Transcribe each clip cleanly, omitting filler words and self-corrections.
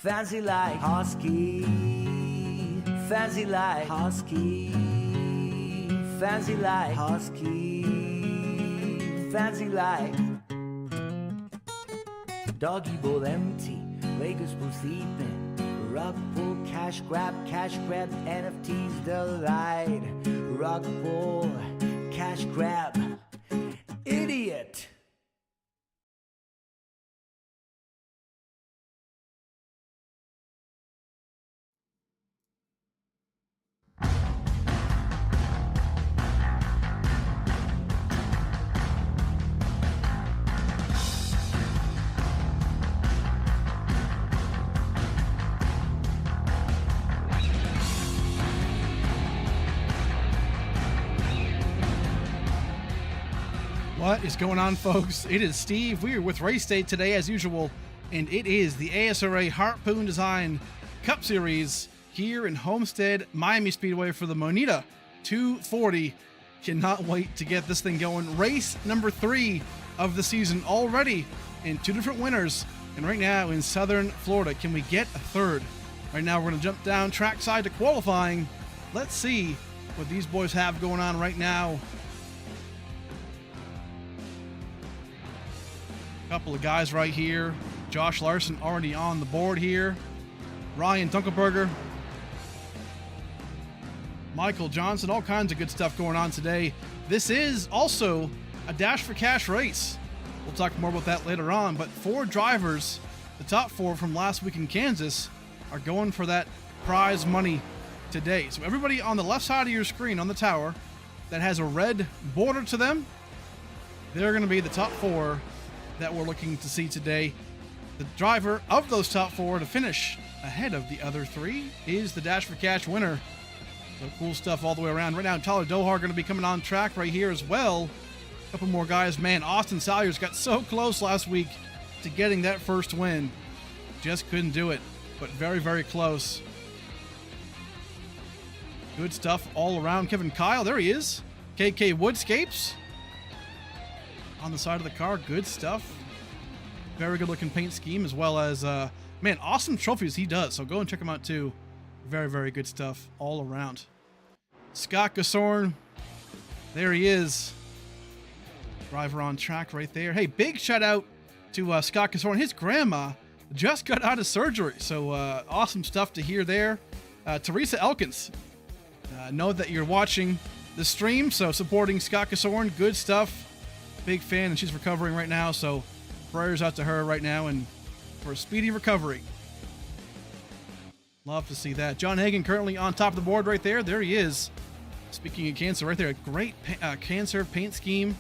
Fancy like Husky, fancy like Husky, fancy like Husky, fancy like Doggy bowl empty, Lakers pool sleeping, rug pull, cash grab, NFTs delight, rug pull, cash grab, idiot. What is going on, folks? It is Steve. We are with Race Day today as usual, and it is the ASRA Harpoon Design Cup Series here in Homestead, Miami Speedway for the Moneta 240. Cannot wait to get this thing going. Race number 3 of the season already, and 2 different winners, and right now in Southern Florida. Can we get a third? Right now we're going to jump down trackside to qualifying. Let's see what these boys have going on right now. Couple of guys right here. Josh Larson already on the board here. Ryan Dunkelberger. Michael Johnson. All kinds of good stuff going on today. This is also a Dash for Cash race. We'll talk more about that later on. But 4 drivers, the top 4 from last week in Kansas, are going for that prize money today. So everybody on the left side of your screen on the tower that has a red border to them, they're going to be the top 4 that we're looking to see today. The driver of those top 4 to finish ahead of the other 3 is the Dash for Cash winner. So cool stuff all the way around. Right now, Tyler Dohar going to be coming on track right here as well. A couple more guys. Man, Austin Salyers got so close last week to getting that first win. Just couldn't do it, but very, very close. Good stuff all around. Kevin Kyle, there he is. KK Woodscapes on the side of the car. Good stuff. Very good looking paint scheme, as well as man, awesome trophies he does, so go and check him out too. Very, very good stuff all around. Scott Gasorn, there he is. Driver on track right there. Hey, big shout out to Scott Gasorn. His grandma just got out of surgery, so awesome stuff to hear there. Teresa Elkins, know that you're watching the stream, so supporting Scott Gasorn. Good stuff. Big fan, and she's recovering right now, so prayers out to her right now and for a speedy recovery. Love to see that. John Hagan currently on top of the board right there. There he is. Speaking of cancer right there, a great cancer paint scheme.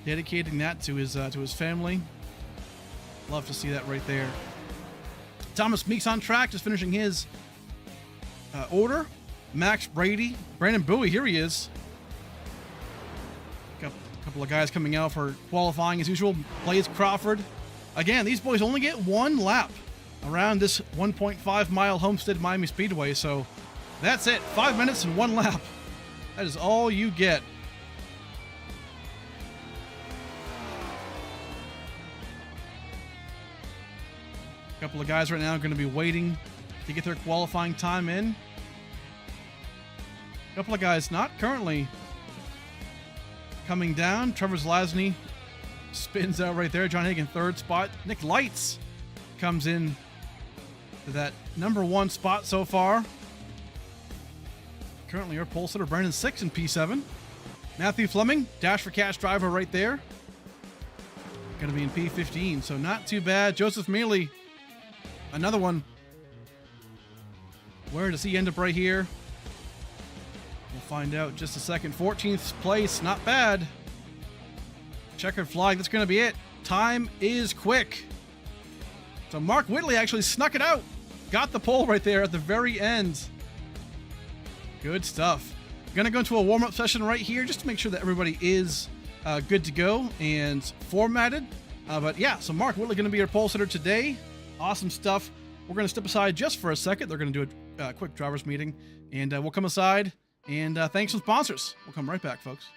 Dedicating that to his family. Love to see that right there. Thomas Meeks on track, just finishing his order. Max Brady, Brandon Bowie, here he is. Couple of guys coming out for qualifying as usual. Blaze Crawford. Again, these boys only get 1 lap around this 1.5 mile Homestead Miami Speedway, so that's it. 5 minutes and 1 lap. That is all you get. A couple of guys right now are going to be waiting to get their qualifying time in. A couple of guys not currently coming down. Trevor Zlasny spins out right there. John Hagan 3rd spot. Nick Lights comes in to that number 1 spot so far. Currently our pole sitter Brandon 6 in P7. Matthew Fleming, Dash for Cash driver right there. Going to be in P15, so not too bad. Joseph Mealy, another one. Where does he end up right here? We'll find out in just a second. 14th place, not bad. Checkered flag, that's going to be it. Time is quick. So Mark Whitley actually snuck it out. Got the pole right there at the very end. Good stuff. Going to go into a warm-up session right here just to make sure that everybody is good to go and formatted. But yeah, so Mark Whitley going to be our pole sitter today. Awesome stuff. We're going to step aside just for a second. They're going to do a quick driver's meeting, and we'll come aside. And thanks to sponsors. We'll come right back, folks.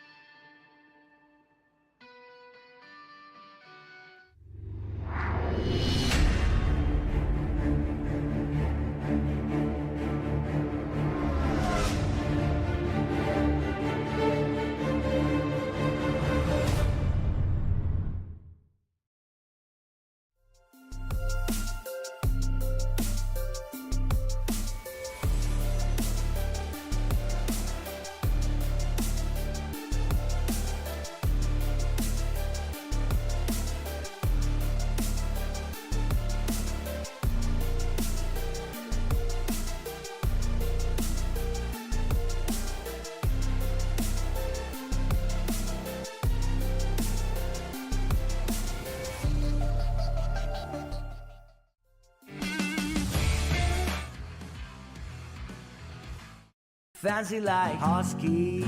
Fancy like Husky,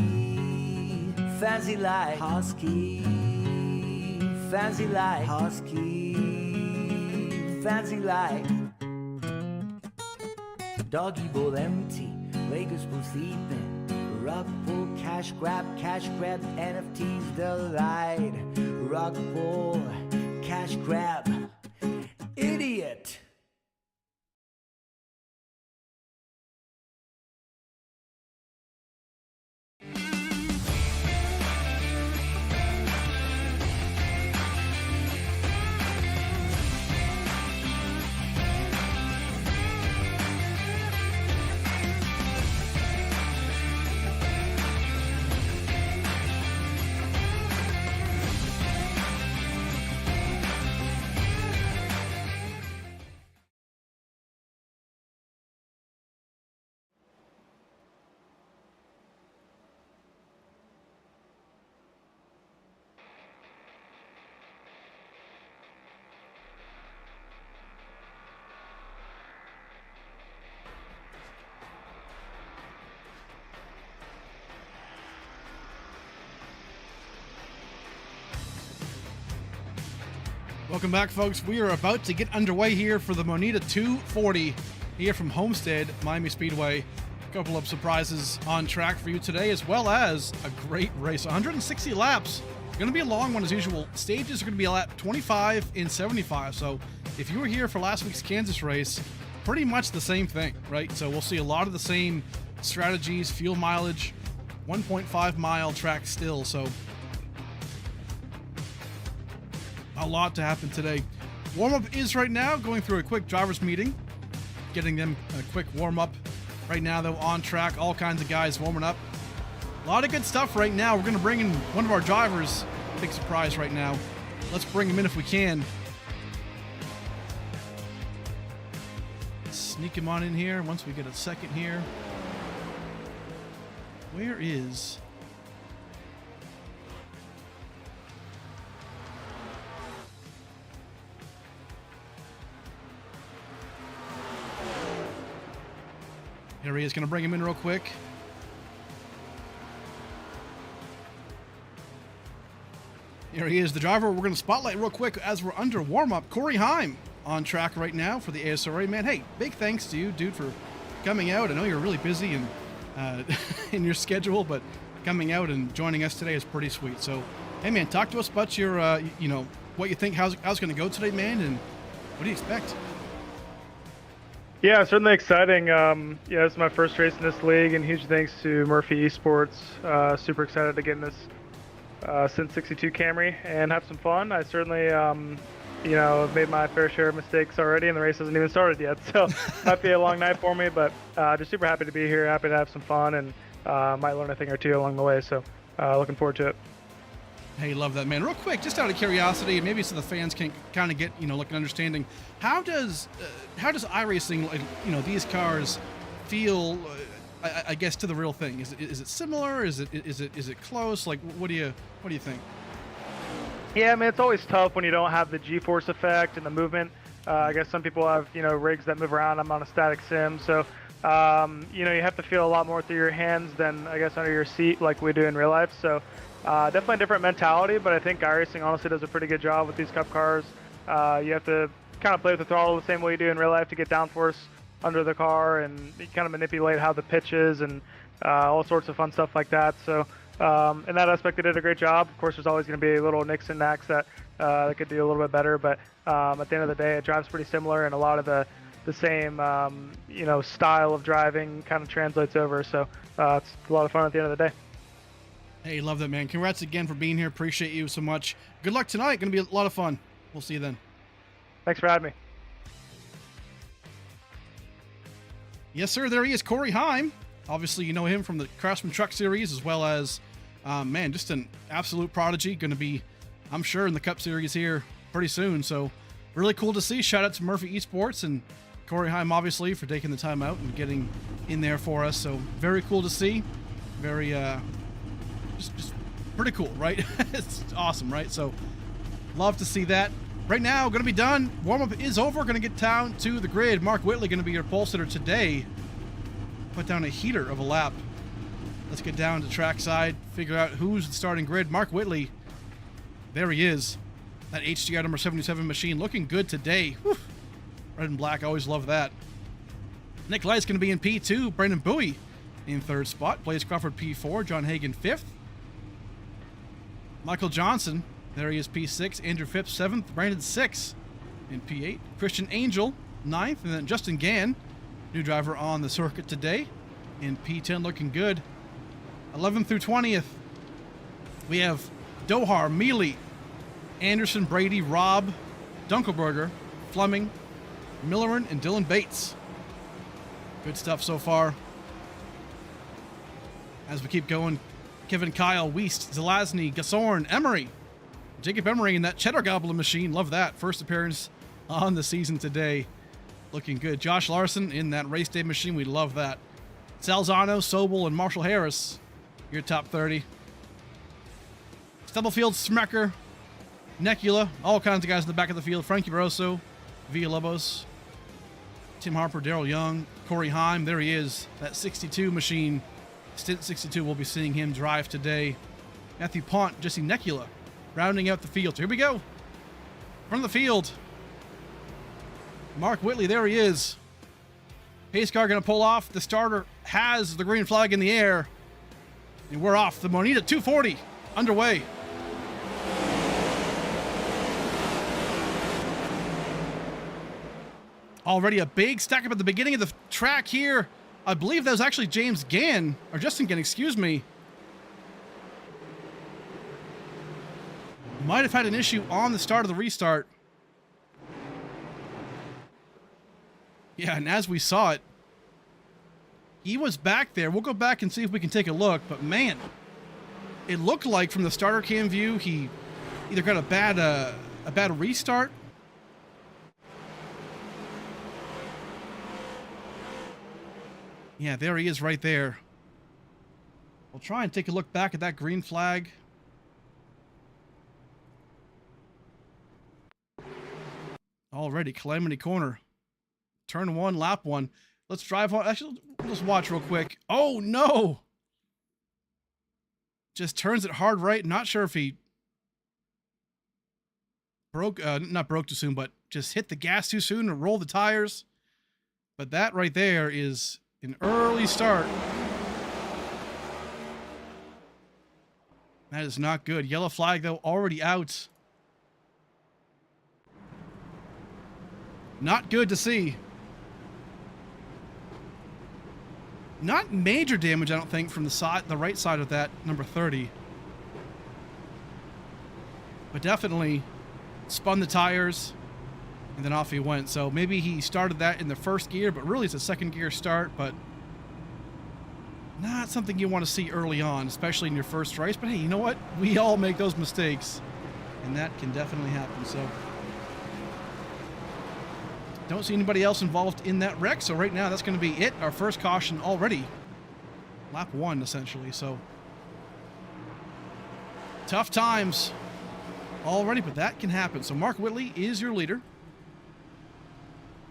fancy like Husky, fancy like Husky, fancy like doggy bowl empty, Lakers full sleeping, rug pull, cash grab, NFTs delight, rug pull, cash grab, idiot. Welcome back, folks. We are about to get underway here for the Moneta 240 here from Homestead, Miami Speedway. A couple of surprises on track for you today, as well as a great race. 160 laps. Going to be a long one as usual. Stages are going to be a lap 25 and 75. So if you were here for last week's Kansas race, pretty much the same thing, right? So we'll see a lot of the same strategies, fuel mileage, 1.5 mile track still. So a lot to happen today. Warm-up is right now going through a quick driver's meeting, getting them a quick warm-up. Right now, though, on track, all kinds of guys warming up. A lot of good stuff right now. We're going to bring in one of our drivers. Big surprise right now. Let's bring him in if we can. Sneak him on in here once we get a second here. Where is... Here he is, going to bring him in real quick. Here he is, the driver we're going to spotlight real quick as we're under warm-up. Corey Heim on track right now for the ASRA. Man, hey, big thanks to you, dude, for coming out. I know you're really busy and in your schedule, but coming out and joining us today is pretty sweet. So, hey, man, talk to us about your, you know, what you think, how's it going to go today, man, and what do you expect? Yeah, certainly exciting. Yeah, this is my first race in this league, and huge thanks to Murphy Esports. Super excited to get in this Sin 62 Camry and have some fun. I certainly, you know, have made my fair share of mistakes already, and the race hasn't even started yet. So might be a long night for me, but just super happy to be here. Happy to have some fun, and might learn a thing or two along the way. So looking forward to it. Hey, love that, man. Real quick, just out of curiosity, maybe so the fans can kind of get, you know, like an understanding. How does iRacing, like, you know, these cars feel? I guess to the real thing. Is it similar? Is it close? Like, what do you think? Yeah, I mean, it's always tough when you don't have the G-force effect and the movement. I guess some people have, you know, rigs that move around. I'm on a static sim, so you know, you have to feel a lot more through your hands than, I guess, under your seat like we do in real life. So definitely a different mentality, but I think iRacing honestly does a pretty good job with these Cup cars. You have to kind of play with the throttle the same way you do in real life to get downforce under the car, and you kind of manipulate how the pitch is and all sorts of fun stuff like that. So in that aspect, they did a great job. Of course, there's always going to be little nicks and knacks that they could do a little bit better, but at the end of the day, it drives pretty similar, and a lot of the same you know, style of driving kind of translates over. So it's a lot of fun at the end of the day. Hey, love that, man. Congrats again for being here. Appreciate you so much. Good luck tonight. Going to be a lot of fun. We'll see you then. Thanks for having me. Yes, sir. There he is, Corey Heim. Obviously, you know him from the Craftsman Truck Series, as well as, man, just an absolute prodigy. Going to be, I'm sure, in the Cup Series here pretty soon. So really cool to see. Shout out to Murphy Esports and Corey Heim, obviously, for taking the time out and getting in there for us. So very cool to see. Very, just pretty cool, right? It's awesome, right? So love to see that. Right now, going to be done. Warm-up is over. Going to get down to the grid. Mark Whitley going to be your pole sitter today. Put down a heater of a lap Let's get down to trackside, figure out who's the starting grid. Mark Whitley, there he is. That HDR number 77 machine looking good today. Whew. Red and black, always love that. Nick Light's going to be in P2. Brandon Bowie in third spot. Blaze Crawford P4. John Hagen fifth. Michael Johnson, there he is, P6. Andrew Phipps 7th. Brandon 6th in P8. Christian Angel 9th. And then Justin Gann, new driver on the circuit today, in P10, looking good. 11th through 20th, we have Dohar, Mealy, Anderson, Brady, Robb, Dunkelberger, Fleming, Millerin, and Dylan Bates. Good stuff so far. As we keep going, Kevin, Kyle, Weist, Zelazny, Gasorn, Emery, Jacob Emery in that Cheddar Goblin machine. Love that. First appearance on the season today. Looking good. Josh Larson in that race day machine. We love that. Salzano, Sobel, and Marshall Harris, your top 30. Stubblefield, Smecker, Necula, all kinds of guys in the back of the field. Frankie Barroso, Villalobos, Tim Harper, Daryl Young, Corey Heim. There he is, that 62 machine. Stint 62, we'll be seeing him drive today. Matthew Pont, Jesse Necula, rounding out the field. So here we go. Front of the field. Mark Whitley, there he is. Pace car going to pull off. The starter has the green flag in the air. And we're off. The Moneta 240 underway. Already a big stack up at the beginning of the track here. I believe that was actually James Gann, or Justin Gann, excuse me. Might have had an issue on the start of the restart. Yeah, and as we saw it, he was back there. We'll go back and see if we can take a look, but man, it looked like from the starter cam view, he either got a bad restart. Yeah, there he is right there. We'll try and take a look back at that green flag. Already, Calamity Corner. Turn 1, lap 1. Let's drive on. Actually, we'll just watch real quick. Oh, no! Just turns it hard right. Not sure if he broke, not broke too soon, but just hit the gas too soon and rolled the tires. But that right there is an early start. That is not good. Yellow flag, though, already out. Not good to see. Not major damage, I don't think, from the right side of that number 30. But definitely spun the tires, and then off he went. So maybe he started that in the first gear, but really it's a second gear start, but not something you want to see early on, especially in your first race. But hey, you know what? We all make those mistakes, and that can definitely happen. So don't see anybody else involved in that wreck. So right now, that's going to be it. Our first caution already. Lap 1, essentially. So tough times already, but that can happen. So Mark Whitley is your leader.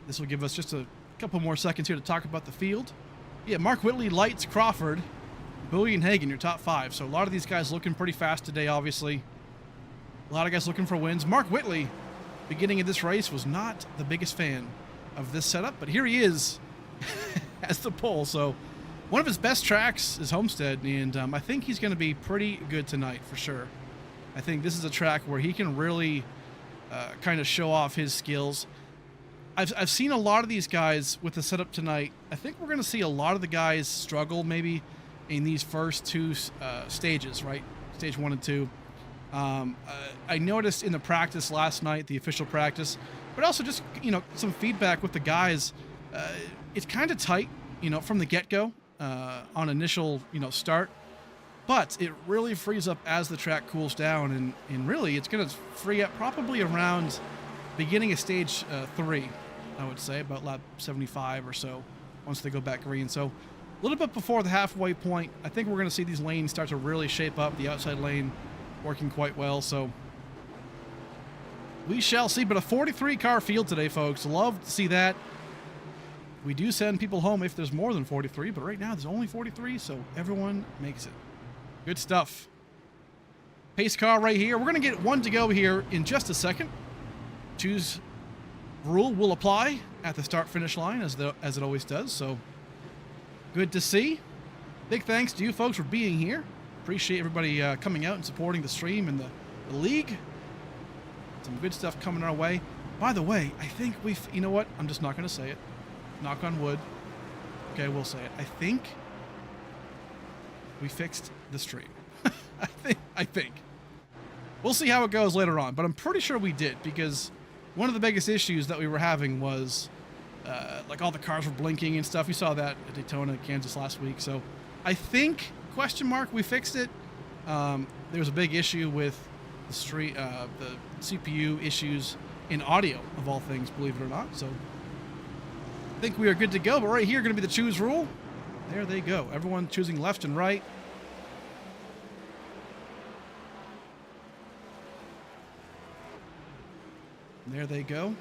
This will give us just a couple more seconds here to talk about the field. Yeah, Mark Whitley, Lights, Crawford, Bowie, and Hagen, your top 5. So a lot of these guys looking pretty fast today, obviously. A lot of guys looking for wins. Mark Whitley, beginning of this race, was not the biggest fan of this setup, but here he is as the pole. So one of his best tracks is Homestead, and I think he's going to be pretty good tonight for sure. I think this is a track where he can really kind of show off his skills. I've seen a lot of these guys with the setup tonight. I think we're going to see a lot of the guys struggle maybe in these first two stages, right? Stage 1 and 2. I noticed in the practice last night, the official practice, but also just, you know, some feedback with the guys. It's kind of tight, you know, from the get-go on initial, you know, start, but it really frees up as the track cools down, and really it's going to free up probably around beginning of stage 3, I would say, about lap 75 or so, once they go back green. So a little bit before the halfway point, I think we're going to see these lanes start to really shape up, the outside lane working quite well. So we shall see. But a 43 car field today, folks. Love to see that. We do send people home if there's more than 43, but right now there's only 43, so everyone makes it. Good stuff. Pace car right here. We're going to get one to go here in just a second. Choose rule will apply at the start-finish line, as it always does, so good to see. Big thanks to you folks for being here. Appreciate everybody coming out and supporting the stream and the league. Some good stuff coming our way. By the way, I think you know what? I'm just not going to say it. Knock on wood. Okay, we'll say it. I think we fixed the stream. I think. We'll see how it goes later on, but I'm pretty sure we did, because one of the biggest issues that we were having was like all the cars were blinking and stuff. You saw that at Daytona, Kansas last week. So I think, we fixed it. There was a big issue with the CPU issues in audio, of all things, believe it or not. So I think we are good to go, but right here going to be the choose rule. There they go. Everyone choosing left and right. And there they go.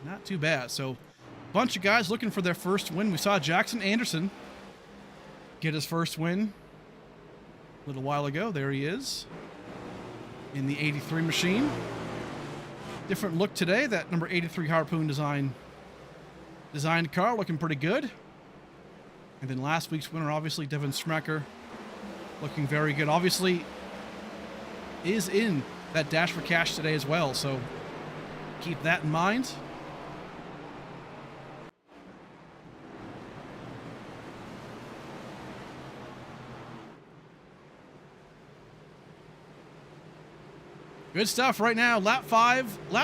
Not too bad. So a bunch of guys looking for their first win. We saw Jackson Anderson get his first win a little while ago. There he is in the 83 machine. Different look today. That number 83 Harpoon designed car looking pretty good. And then last week's winner, obviously, Devin Schmecker, looking very good. Obviously, is in that Dash for Cash today as well, so keep that in mind. Good stuff right now. Lap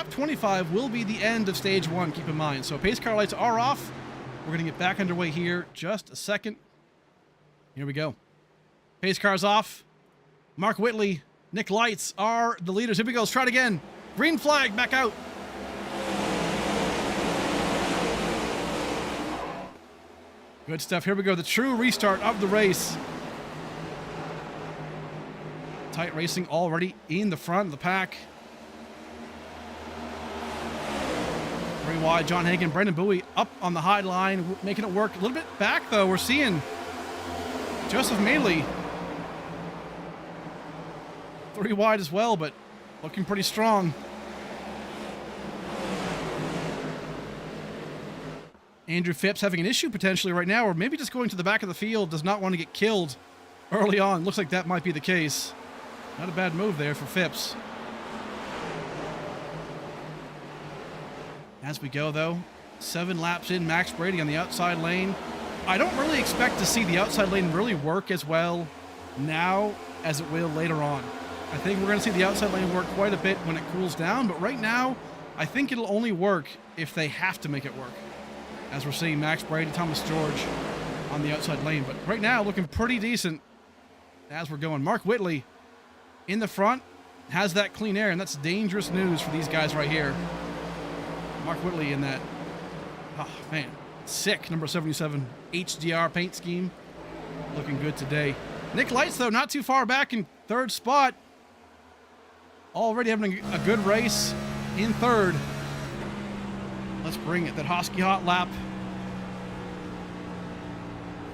25 will be the end of stage 1, keep in mind. So pace car lights are off. We're going to get back underway here just a second. Here we go. Pace car's off. Mark Whitley, Nick Lights are the leaders. Here we go. Let's try it again. Green flag back out. Good stuff. Here we go. The true restart of the race. Tight racing already in the front of the pack. Very wide. John Hagan, Brendan Bowie up on the high line, making it work. A little bit back, though. We're seeing Joseph Maley 3 wide as well, but looking pretty strong. Andrew Phipps having an issue potentially right now, or maybe just going to the back of the field, does not want to get killed early on. Looks like that might be the case. Not a bad move there for Phipps. As we go, though, 7 laps in, Max Brady on the outside lane. I don't really expect to see the outside lane really work as well now as it will later on. I think we're going to see the outside lane work quite a bit when it cools down, but right now, I think it'll only work if they have to make it work. As we're seeing Max Brady, Thomas George on the outside lane. But right now, looking pretty decent as we're going. Mark Whitley in the front has that clean air, and that's dangerous news for these guys right here. Mark Whitley in that, oh man, sick number 77 HDR paint scheme. Looking good today. Nick Lights, though, not too far back in 3rd spot. Already having a good race in 3rd. Let's bring it. That Hosky Hot lap.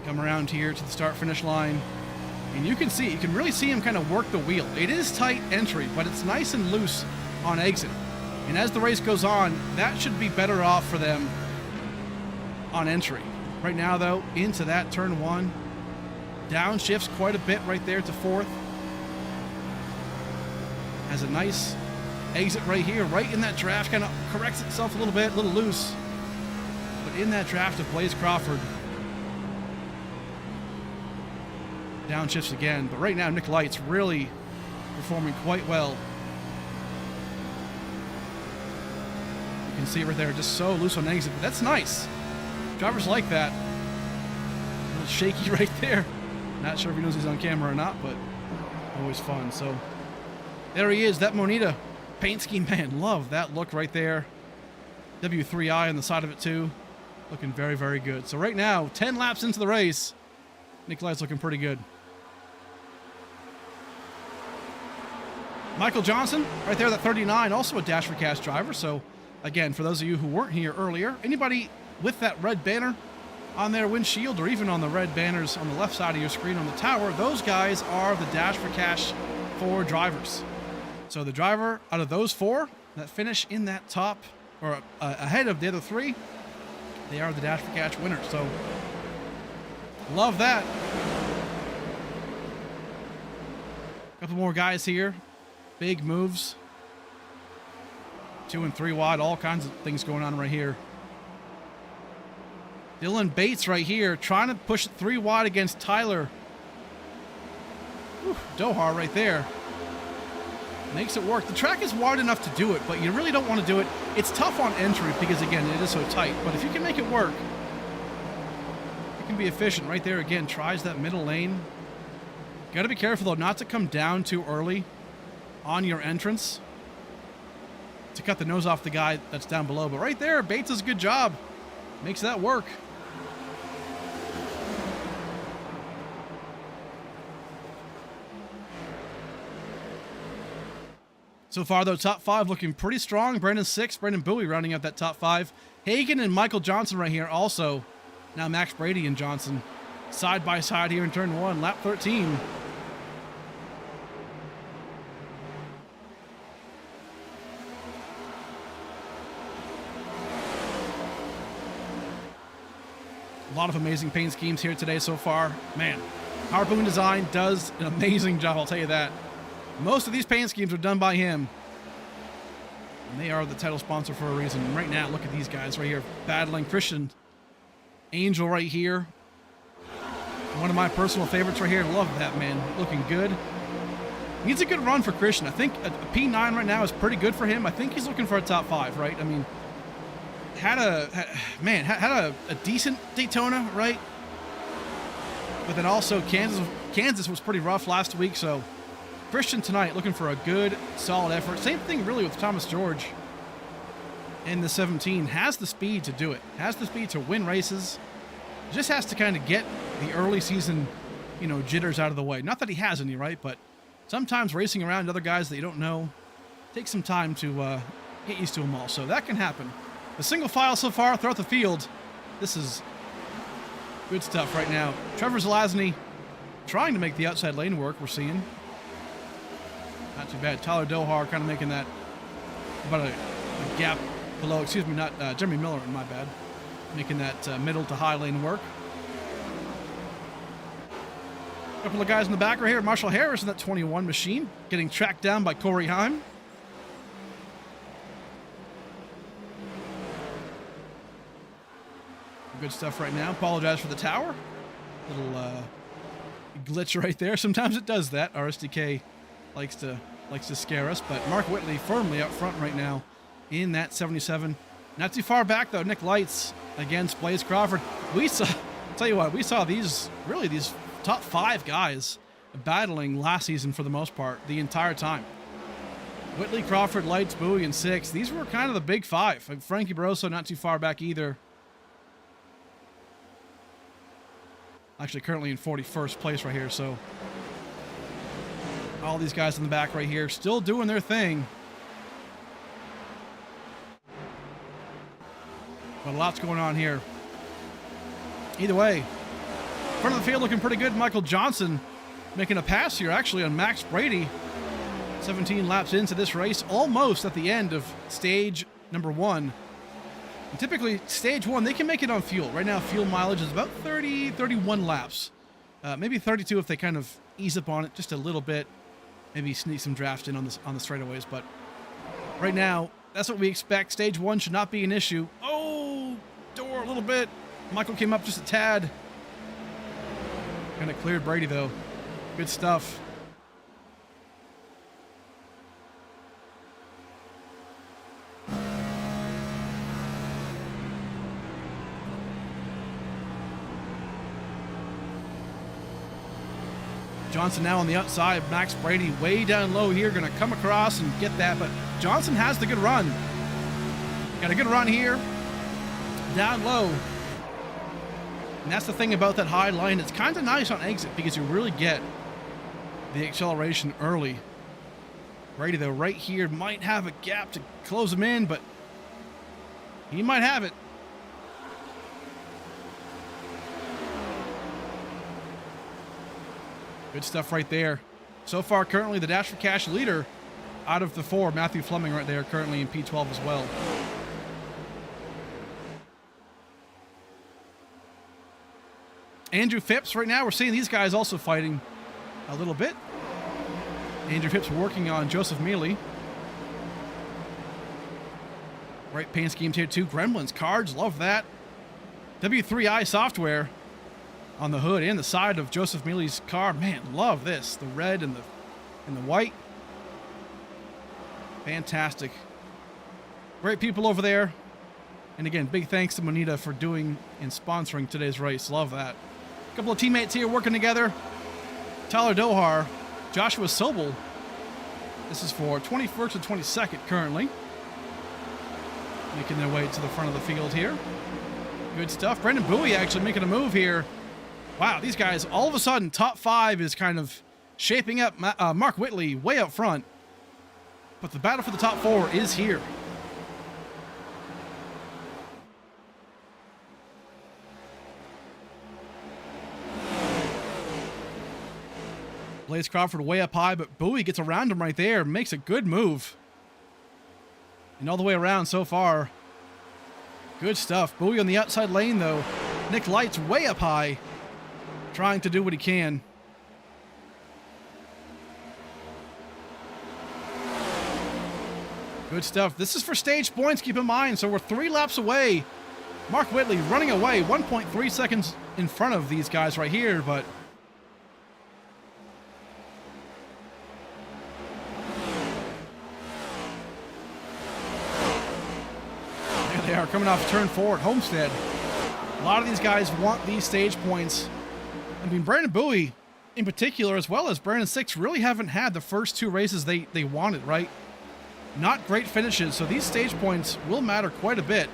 Come around here to the start-finish line. And you can really see him kind of work the wheel. It is tight entry, but it's nice and loose on exit. And as the race goes on, that should be better off for them on entry. Right now, though, into that turn 1. Downshifts quite a bit right there to 4th. Has a nice exit right here, right in that draft. Kind of corrects itself a little bit, a little loose. But in that draft of Blaze Crawford. Downshifts again. But right now, Nick Lights really performing quite well. You can see it right there, just so loose on exit. But that's nice. Drivers like that. A little shaky right there. Not sure if he knows he's on camera or not, but always fun. So there he is, that Moneta paint scheme. Man, love that look right there. W3I on the side of it too. Looking very, very good. So right now, 10 laps into the race, Nick Lights looking pretty good. Michael Johnson, right there, that 39, also a Dash for Cash driver. So again, for those of you who weren't here earlier, anybody with that red banner on their windshield, or even on the red banners on the left side of your screen on the tower, those guys are the Dash for Cash 4 drivers. So the driver out of those 4 that finish in that top, or ahead of the other 3, they are the Dash for Cash winners. So love that. Couple more guys here. Big moves. 2 and 3 wide, all kinds of things going on right here. Dylan Bates right here, trying to push it 3 wide against Tyler. Whew, Dohar right there. Makes it work. The track is wide enough to do it, but you really don't want to do it. It's tough on entry because, again, it is so tight. But if you can make it work, it can be efficient. Right there, again, tries that middle lane. Got to be careful, though, not to come down too early on your entrance to cut the nose off the guy that's down below. But right there, Bates does a good job. Makes that work. So far, though, top 5 looking pretty strong. Brandon 6, Brandon Bowie rounding out that top 5. Hagen and Michael Johnson right here also. Now Max Brady and Johnson side by side here in turn 1, lap 13. A lot of amazing paint schemes here today so far. Man, Harpoon Design does an amazing job, I'll tell you that. Most of these paint schemes are done by him. And they are the title sponsor for a reason. And right now, look at these guys right here battling. Christian Angel right here. One of my personal favorites right here. Love that, man. Looking good. Needs a good run for Christian. I think a P9 right now is pretty good for him. I think he's looking for a top 5, right? I mean, had a decent Daytona, right? But then also Kansas was pretty rough last week, so Christian tonight looking for a good, solid effort. Same thing really with Thomas George in the 17. Has the speed to do it. Has the speed to win races. Just has to kind of get the early season, jitters out of the way. Not that he has any, right? But sometimes racing around other guys that you don't know takes some time to get used to them all. So that can happen. The single file so far throughout the field. This is good stuff right now. Trevor Zelazny trying to make the outside lane work, we're seeing. Not too bad. Tyler Dohar kind of making that about a gap below. Excuse me, not Jeremy Miller, my bad. Making that middle to high lane work. A couple of guys in the back right here. Marshall Harris in that 21 machine. Getting tracked down by Corey Heim. Good stuff right now. Apologize for the tower. Little glitch right there. Sometimes it does that. RSDK likes to scare us, but Mark Whitley firmly up front right now in that 77. Not too far back though. Nick Lights against Blaze Crawford. We saw these top 5 guys battling last season for the most part the entire time. Whitley, Crawford, Lights, Bowie, and 6. These were kind of the big 5. Frankie Barroso not too far back either. Actually currently in 41st place right here, so all these guys in the back right here still doing their thing. But a lot's going on here. Either way, front of the field looking pretty good. Michael Johnson making a pass here actually on Max Brady. 17 laps into this race, almost at the end of stage number 1. And typically, stage 1, they can make it on fuel. Right now, fuel mileage is about 30, 31 laps. Maybe 32 if they kind of ease up on it just a little bit. Maybe sneak some draft in on the straightaways. But right now, that's what we expect. Stage 1 should not be an issue. Oh, door a little bit. Michael came up just a tad. Kind of cleared Brady, though. Good stuff. Johnson now on the outside. Max Brady way down low here. Going to come across and get that. But Johnson has the good run. Got a good run here. Down low. And that's the thing about that high line. It's kind of nice on exit because you really get the acceleration early. Brady, though, right here might have a gap to close him in, but he might have it. Good stuff right there. So far, currently the Dash for Cash leader out of the 4. Matthew Fleming right there, currently in P12 as well. Andrew Phipps right now, we're seeing these guys also fighting a little bit. Andrew Phipps working on Joseph Mealy. Right paint schemes here too. Gremlins cards, love that. W3i software on the hood and the side of Joseph Mealy's car. Man, love this. The red and the white. Fantastic. Great people over there. And again, big thanks to Moneta for doing and sponsoring today's race. Love that. A couple of teammates here working together. Tyler Dohar, Joshua Sobel. This is for 21st and 22nd currently. Making their way to the front of the field here. Good stuff. Brendan Bowie actually making a move here. Wow, these guys, all of a sudden, top 5 is kind of shaping up. Mark Whitley way up front. But the battle for the top 4 is here. Blaze Crawford way up high, but Bowie gets around him right there. Makes a good move. And all the way around so far. Good stuff. Bowie on the outside lane, though. Nick Light's way up high. Trying to do what he can. Good stuff. This is for stage points, keep in mind. So we're 3 laps away. Mark Whitley running away. 1.3 seconds in front of these guys right here, but... They are coming off turn 4 at Homestead. A lot of these guys want these stage points. I mean, Brandon Bowie in particular, as well as Brandon Six, really haven't had the first 2 races they wanted, right? Not great finishes, so these stage points will matter quite a bit.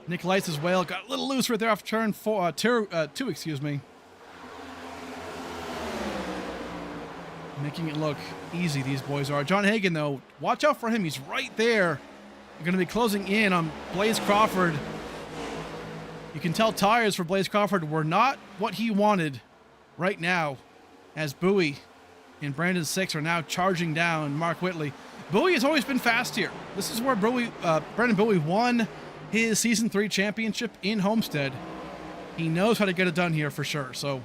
Nick Lights as well. Got a little loose right there off turn 2, excuse me. Making it look easy, these boys are. John Hagan, though, watch out for him. He's right there. You're going to be closing in on Blaze Crawford. You can tell tires for Blaze Crawford were not what he wanted right now, as Bowie and Brandon Six are now charging down Mark Whitley. Bowie has always been fast here. This is where Brandon Bowie won his Season 3 championship in Homestead. He knows how to get it done here for sure. So,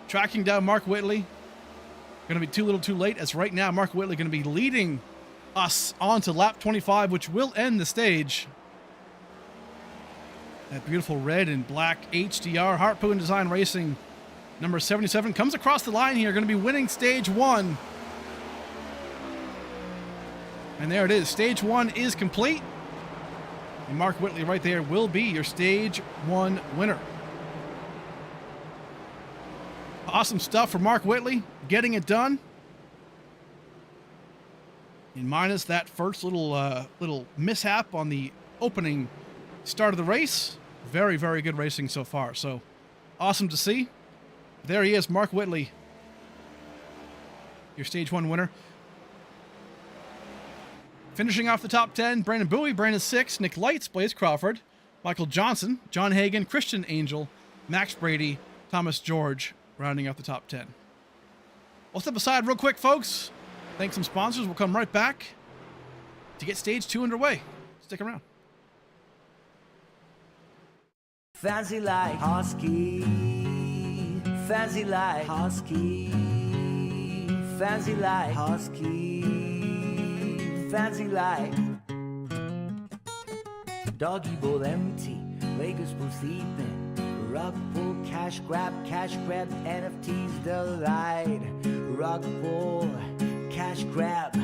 tracking down Mark Whitley. Going to be too little too late, as right now Mark Whitley going to be leading us on to lap 25, which will end the stage. That beautiful red and black HDR, Harpoon Design Racing, number 77, comes across the line here, going to be winning stage 1. And there it is. Stage 1 is complete. And Mark Whitley right there will be your stage 1 winner. Awesome stuff for Mark Whitley, getting it done. And minus that first little mishap on the opening start of the race, very, very good racing so far. So awesome to see. There he is, Mark Whitley, your stage 1 winner. Finishing off the top 10, Brandon Bowie, Brandon Six, Nick Lights, Blaze Crawford, Michael Johnson, John Hagan, Christian Angel, Max Brady, Thomas George, rounding out the top 10. We'll step aside real quick, folks. Thank some sponsors. We'll come right back to get stage 2 underway. Stick around. Fancy like Husky, fancy like Husky, fancy like Husky, fancy like Doggy bowl empty, Lakers pool sleeping, rug pull, cash grab, NFTs delight, rug pull, cash grab,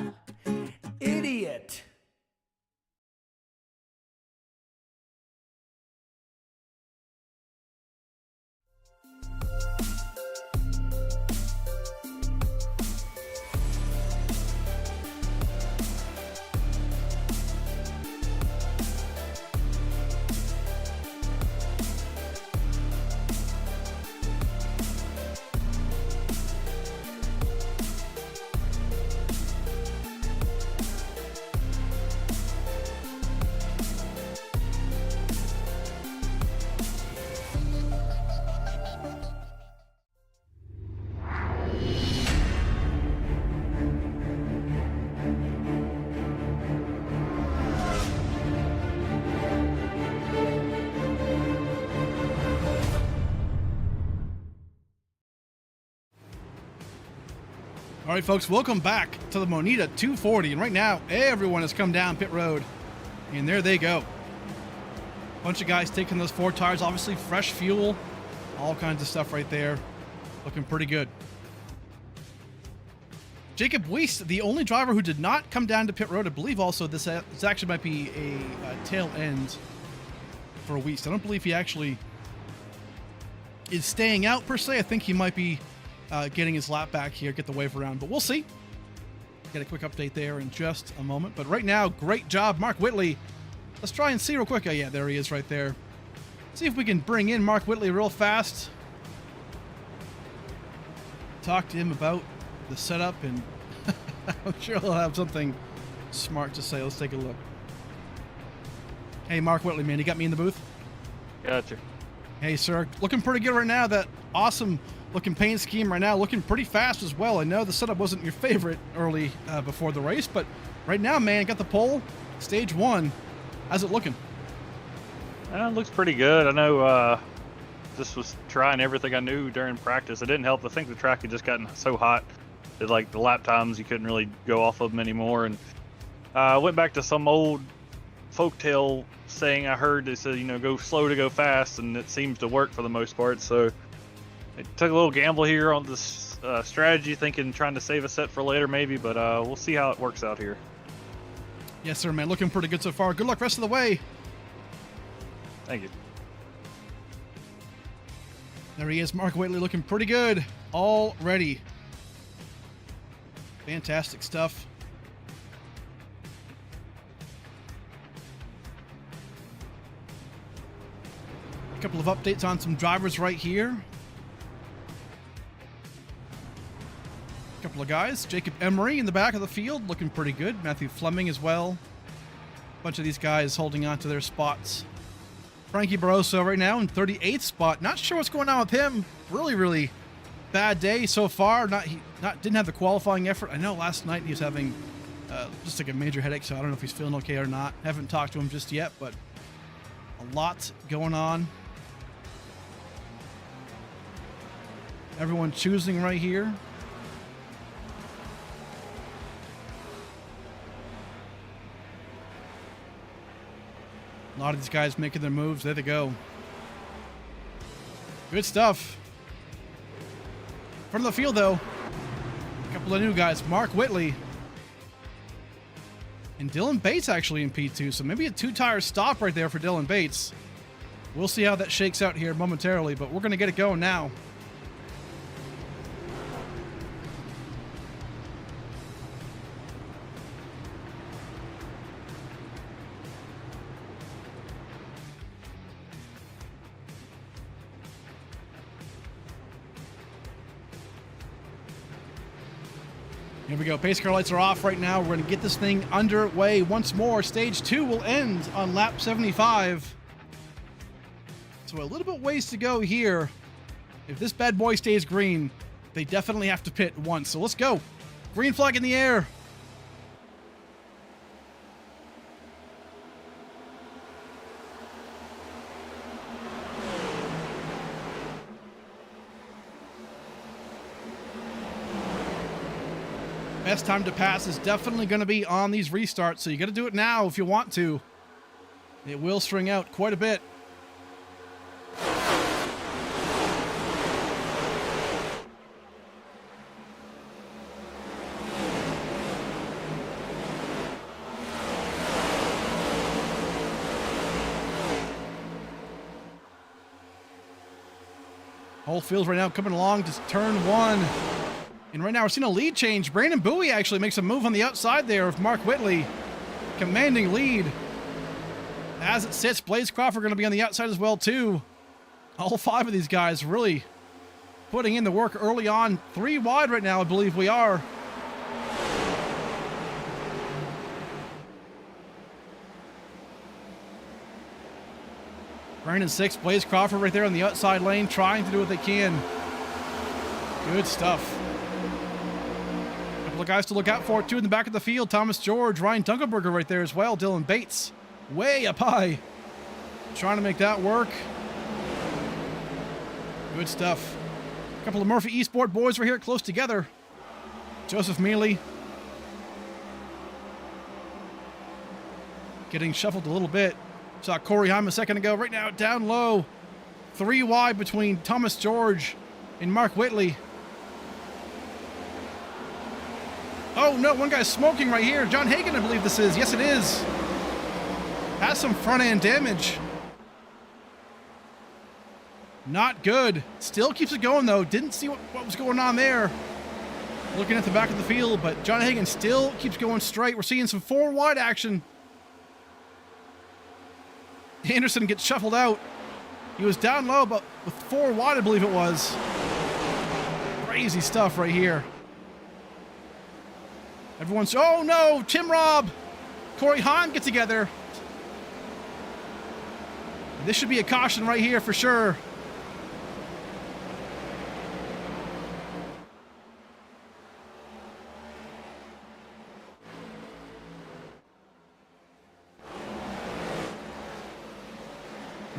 idiot. All right, folks, welcome back to the Moneta 240. And right now, everyone has come down pit road. And there they go. Bunch of guys taking those 4 tires, obviously fresh fuel, all kinds of stuff right there. Looking pretty good. Jacob Weiss, the only driver who did not come down to pit road. I believe also this actually might be a tail end for Weiss. I don't believe he actually is staying out per se. I think he might be getting his lap back here, get the wave around, but we'll see. Get a quick update there in just a moment. But right now, great job, Mark Whitley. Let's try and see real quick. Oh, yeah, there he is right there. See if we can bring in Mark Whitley real fast. Talk to him about the setup, and I'm sure he'll have something smart to say. Let's take a look. Hey, Mark Whitley, man, you got me in the booth? Gotcha. Hey, sir, looking pretty good right now. That awesome looking paint scheme right now, looking pretty fast as well. I know the setup wasn't your favorite early before the race, but right now, man, got the pole, stage 1. How's it looking? It looks pretty good. I know just was trying everything I knew during practice. It didn't help. I think the track had just gotten so hot that like the lap times you couldn't really go off of them anymore. And I went back to some old folktale saying I heard. They said, you know, go slow to go fast, and it seems to work for the most part. So I took a little gamble here on this strategy, trying to save a set for later maybe, but we'll see how it works out here. Yes, sir, man. Looking pretty good so far. Good luck rest of the way. Thank you. There he is, Mark Whitley, looking pretty good already. Fantastic stuff. A couple of updates on some drivers right here. A couple of guys. Jacob Emery in the back of the field, looking pretty good. Matthew Fleming as well. A bunch of these guys holding on to their spots. Frankie Barroso right now in 38th spot. Not sure what's going on with him. Really bad day so far. Didn't have the qualifying effort. I know last night he was having just like a major headache, so I don't know if he's feeling okay or not. Haven't talked to him just yet, but a lot going on. Everyone choosing right here. A lot of these guys making their moves. There they go. Good stuff. Front of the field, though, a couple of new guys. Mark Whitley and Dylan Bates actually in P2, so maybe a 2-tire stop right there for Dylan Bates. We'll see how that shakes out here momentarily, but we're going to get it going now. Here we go. Pace car lights are off right now. We're going to get this thing underway once more. Stage 2 will end on lap 75. So a little bit ways to go here. If this bad boy stays green, they definitely have to pit once. So let's go. Green flag in the air. Best time to pass is definitely going to be on these restarts, so you got to do it now if you want to. It will string out quite a bit. Whole field right now coming along to turn 1. And right now we're seeing a lead change. Brandon Bowie actually makes a move on the outside there of Mark Whitley. Commanding lead. As it sits, Blaze Crawford going to be on the outside as well too. All 5 of these guys really putting in the work early on. 3 wide right now, I believe we are. Brandon 6, Blaze Crawford right there on the outside lane, trying to do what they can. Good stuff. Couple of guys to look out for, too, in the back of the field. Thomas George, Ryan Dunkelberger right there as well. Dylan Bates, way up high. Trying to make that work. Good stuff. A couple of Murphy Eastport boys right here close together. Joseph Mealy getting shuffled a little bit. Saw Corey Heim a second ago. Right now, down low. 3 wide between Thomas George and Mark Whitley. Oh no, one guy's smoking right here. John Hagen, I believe this is. Yes, it is. Has some front end damage. Not good. Still keeps it going though. Didn't see what was going on there. Looking at the back of the field, but John Hagen still keeps going straight. We're seeing some 4 wide action. Anderson gets shuffled out. He was down low, but with 4 wide, I believe it was. Crazy stuff right here. Everyone's, oh no, Tim Robb, Corey Hahn get together. This should be a caution right here for sure.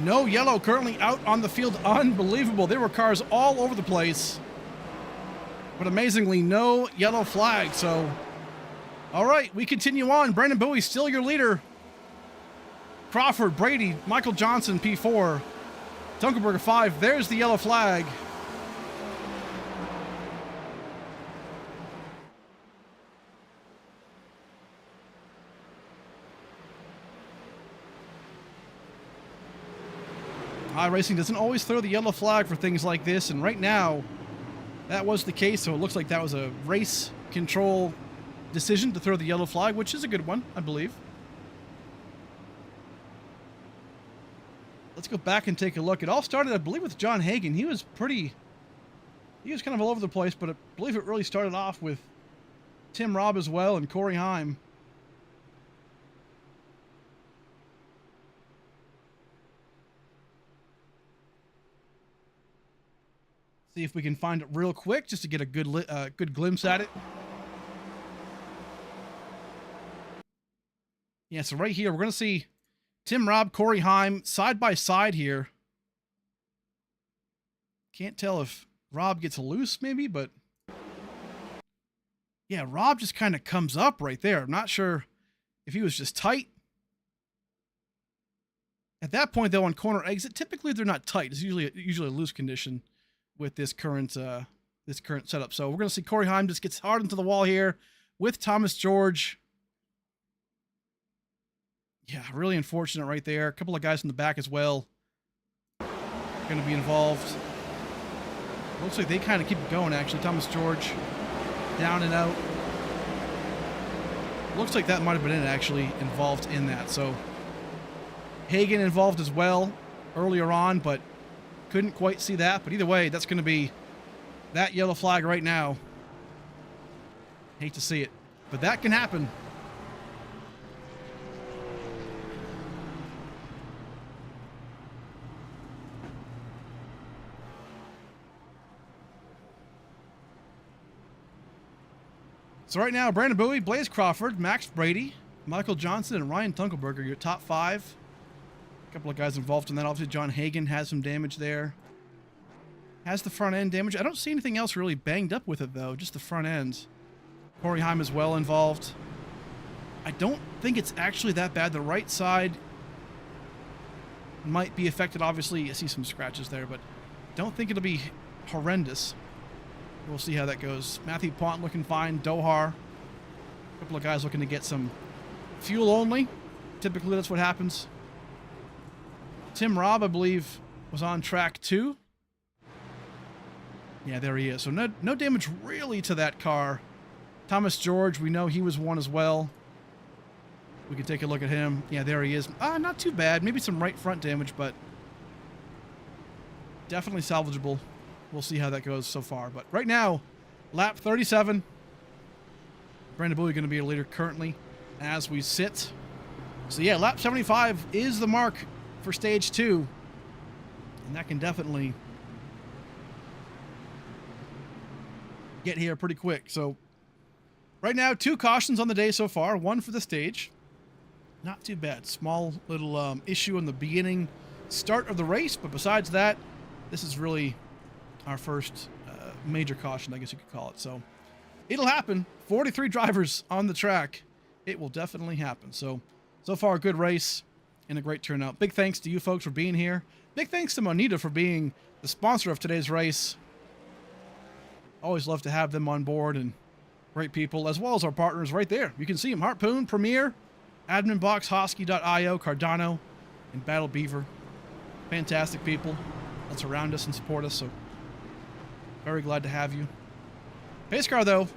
No yellow currently out on the field. Unbelievable. There were cars all over the place. But amazingly, no yellow flag. So, all right, we continue on. Brandon Bowie still your leader. Crawford, Brady, Michael Johnson, P4. Dunkelberger, 5. There's the yellow flag. iRacing doesn't always throw the yellow flag for things like this, and right now, that was the case, so it looks like that was a race control decision to throw the yellow flag, which is a good one, I believe. Let's go back and take a look. It all started, I believe, with John Hagen. He was kind of all over the place, but I believe it really started off with Tim Robb as well and Corey Heim. See if we can find it real quick just to get a good glimpse at it. Yeah, so right here, we're going to see Tim Robb, Corey Heim side by side here. Can't tell if Robb gets loose maybe, but yeah, Robb just kind of comes up right there. I'm not sure if he was just tight. At that point, though, on corner exit, typically they're not tight. It's usually a loose condition with this current setup. So we're going to see Corey Heim just gets hard into the wall here with Thomas George. Yeah, really unfortunate right there. A couple of guys in the back as well going to be involved. Looks like they kind of keep it going, actually. Thomas George down and out. Looks like that might have been it, actually, involved in that. So Hagen involved as well earlier on, but couldn't quite see that. But either way, that's going to be that yellow flag right now. Hate to see it, but that can happen. So right now, Brandon Bowie, Blaze Crawford, Max Brady, Michael Johnson, and Ryan Dunkelberger, your top 5. A couple of guys involved in that. Obviously, John Hagen has some damage there. Has the front end damage. I don't see anything else really banged up with it, though. Just the front end. Corey Heim is well involved. I don't think it's actually that bad. The right side might be affected, obviously. I see some scratches there, but don't think it'll be horrendous. We'll see how that goes. Matthew Pont looking fine. Dohar. A couple of guys looking to get some fuel only. Typically, that's what happens. Tim Robb, I believe, was on track 2. Yeah, there he is. So no damage really to that car. Thomas George, we know he was one as well. We can take a look at him. Yeah, there he is. Not too bad. Maybe some right front damage, but definitely salvageable. We'll see how that goes so far. But right now, lap 37. Brandon Bowie going to be a leader currently as we sit. So yeah, lap 75 is the mark for stage 2. And that can definitely get here pretty quick. So right now, 2 cautions on the day so far. 1 for the stage. Not too bad. Small little issue in the beginning start of the race. But besides that, this is really our first major caution, I guess you could call it. So it'll happen. 43 drivers on the track. It will definitely happen. So far a good race and a great turnout. Big thanks to you folks for being here. Big thanks to Moneta for being the sponsor of today's race. Always love to have them on board, and great people, as well as our partners right there. You can see them: Harpoon, Premier, Adminbox, Hosky.io, Cardano, and Battle Beaver. Fantastic people that surround us and support us, so very glad to have you. Pace car, though.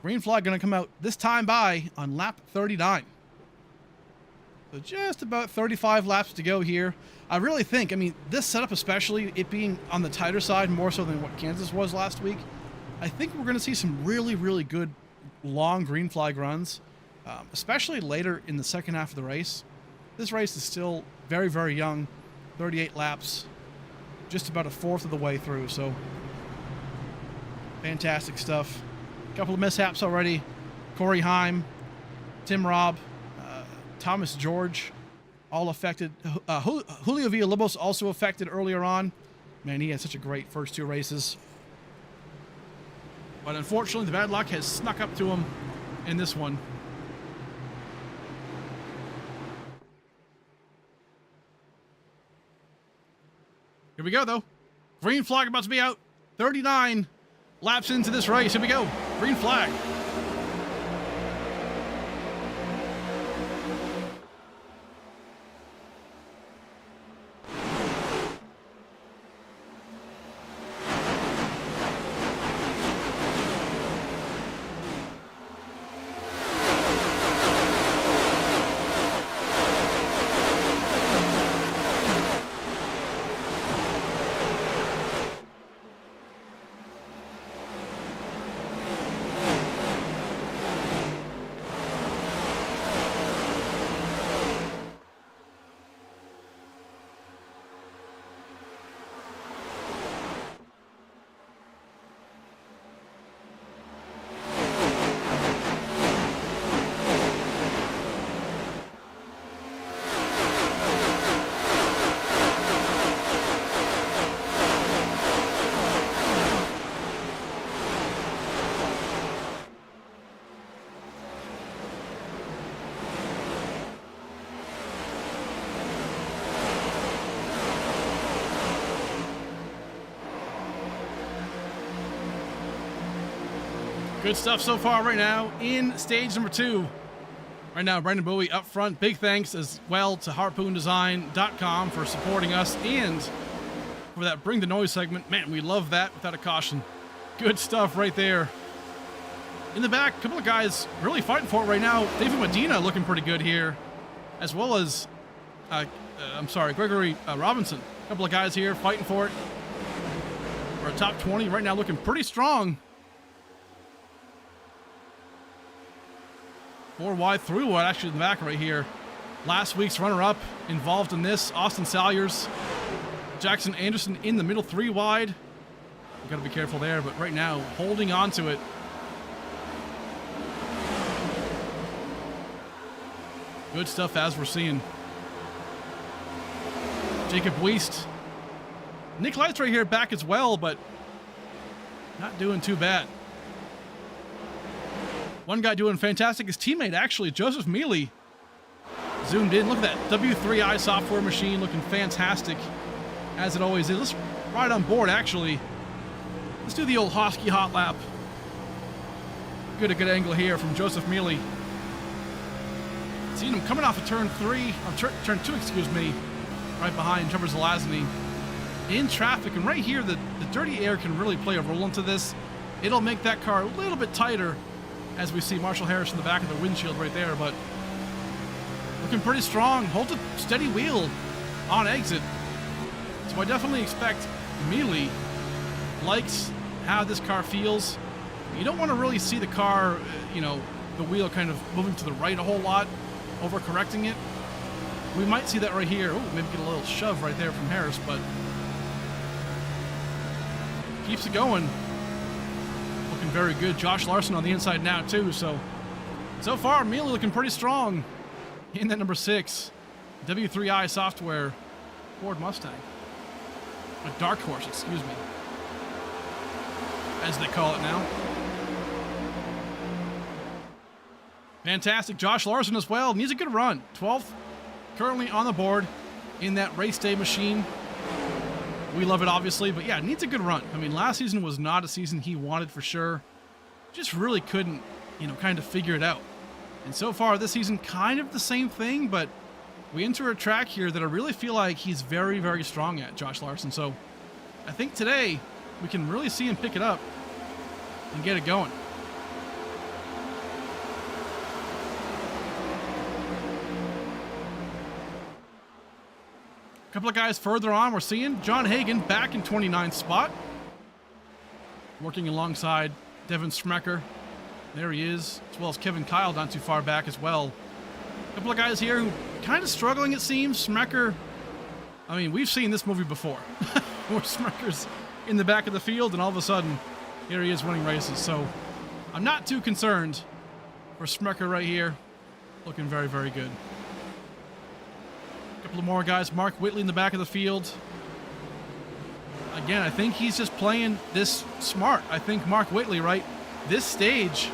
Green flag going to come out this time by on lap 39. So just about 35 laps to go here. I really think, I mean, this setup especially, it being on the tighter side more so than what Kansas was last week, I think we're going to see some really, really good long green flag runs, especially later in the second half of the race. This race is still very, very young, 38 laps, just about a fourth of the way through, so fantastic stuff. A couple of mishaps already. Corey Heim, Tim Robb, Thomas George, all affected. Julio Villalobos also affected earlier on. Man, he had such a great first two races. But unfortunately, the bad luck has snuck up to him in this one. Here we go, though. Green flag about to be out. 39 laps into this race. Here we go. Green flag. Good stuff so far right now in stage number 2. Right now, Brandon Bowie up front. Big thanks as well to HarpoonDesign.com for supporting us and for that Bring the Noise segment. Man, we love that without a caution. Good stuff right there. In the back, a couple of guys really fighting for it right now. David Medina looking pretty good here, as well as, Gregory Robinson. A couple of guys here fighting for it. For a top 20 right now, looking pretty strong. 4 wide, 3 wide actually in the back right here. Last week's runner-up involved in this, Austin Salyers. Jackson Anderson in the middle, 3 wide. You gotta be careful there, but right now, holding on to it. Good stuff as we're seeing. Jacob Weist. Nick Light's right here back as well, but not doing too bad. One guy doing fantastic, his teammate actually, Joseph Mealy, zoomed in. Look at that W3i software machine looking fantastic, as it always is. Let's ride on board, actually. Let's do the old Hosky hot lap. Get a good angle here from Joseph Mealy. Seeing him coming off of turn 2, excuse me, right behind Trevor Zelazny. In traffic, and right here, the dirty air can really play a role into this. It'll make that car a little bit tighter, as we see Marshall Harris in the back of the windshield right there, but looking pretty strong. Holds a steady wheel on exit. So I definitely expect Mealy likes how this car feels. You don't want to really see the car, the wheel kind of moving to the right a whole lot, overcorrecting it. We might see that right here. Oh, maybe get a little shove right there from Harris, but keeps it going. Looking very good. Josh Larson on the inside now too. So far, Mealy looking pretty strong in that number 6 W3i software Ford Mustang. A Dark Horse, excuse me, as they call it now. Fantastic. Josh Larson as well. Needs a good run. 12th currently on the board in that race day machine. We love it, obviously, but yeah, needs a good run. I mean, last season was not a season he wanted for sure. Just really couldn't, kind of figure it out. And so far this season, kind of the same thing, but we enter a track here that I really feel like he's very, very strong at, Josh Larson. So I think today we can really see him pick it up and get it going. A couple of guys further on, we're seeing John Hagen back in 29th spot. Working alongside Devin Smecker. There he is, as well as Kevin Kyle not too far back as well. A couple of guys here who kind of struggling, it seems. Smecker, I mean, we've seen this movie before. Where Smecker's in the back of the field and all of a sudden, here he is winning races. So I'm not too concerned for Smecker right here. Looking very, very good. A couple of more guys. Mark Whitley in the back of the field. Again, I think he's just playing this smart. I think Mark Whitley, right? This stage,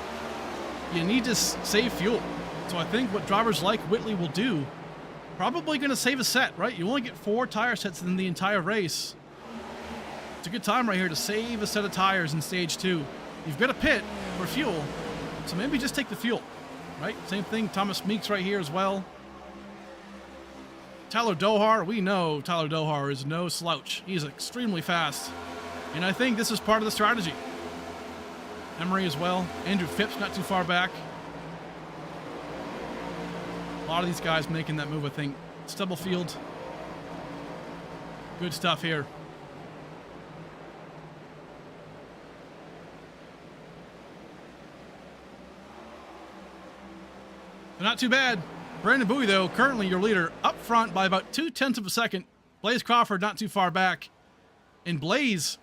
you need to save fuel. So I think what drivers like Whitley will do, probably going to save a set, right? You only get 4 tire sets in the entire race. It's a good time right here to save a set of tires in stage 2. You've got a pit for fuel, so maybe just take the fuel, right? Same thing, Thomas Meeks right here as well. Tyler Dohar, we know Tyler Dohar is no slouch. He's extremely fast, and I think this is part of the strategy. Emery as well. Andrew Phipps not too far back. A lot of these guys making that move, I think. Stubblefield. Good stuff here. Not too bad. Brandon Bowie, though, currently your leader, up front by about 0.2 of a second. Blaze Crawford not too far back. And Blaze,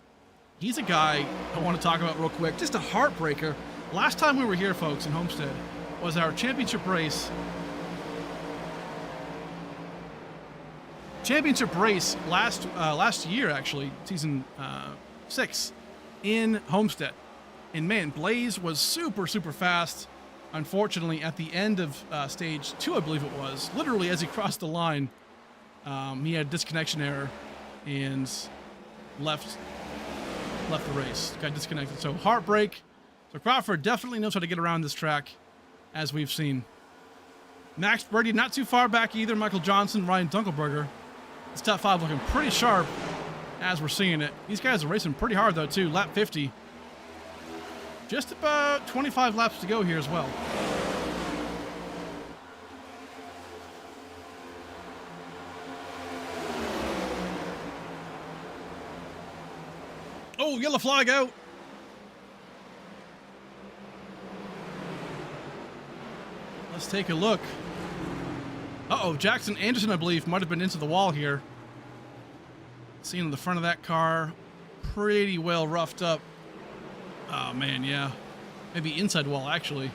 he's a guy I want to talk about real quick. Just a heartbreaker. Last time we were here, folks, in Homestead, was our championship race. Championship race last year, actually, season 6 in Homestead. And man, Blaze was super, super fast. Unfortunately, at the end of stage 2, I believe it was, literally as he crossed the line, he had a disconnection error and left the race. Got disconnected. So heartbreak. So Crawford definitely knows how to get around this track, as we've seen. Max Birdie not too far back either. Michael Johnson, Ryan Dunkelberger. This top 5 looking pretty sharp as we're seeing it. These guys are racing pretty hard though too. Lap 50. Just about 25 laps to go here as well. Oh, yellow flag out. Let's take a look. Uh-oh, Jackson Anderson, I believe, might have been into the wall here. Seeing the front of that car, pretty well roughed up. Oh, man, yeah. Maybe inside wall, actually.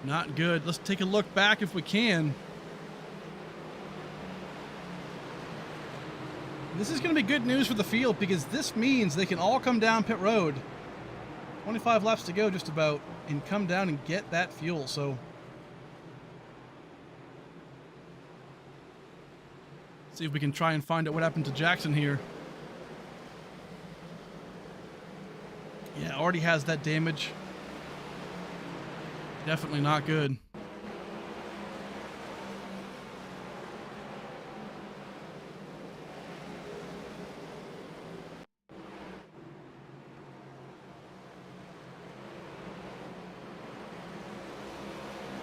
Not good. Let's take a look back if we can. This is going to be good news for the field because this means they can all come down pit road. 25 laps to go just about and come down and get that fuel. So see if we can try and find out what happened to Jackson here. Yeah, already has that damage. Definitely not good.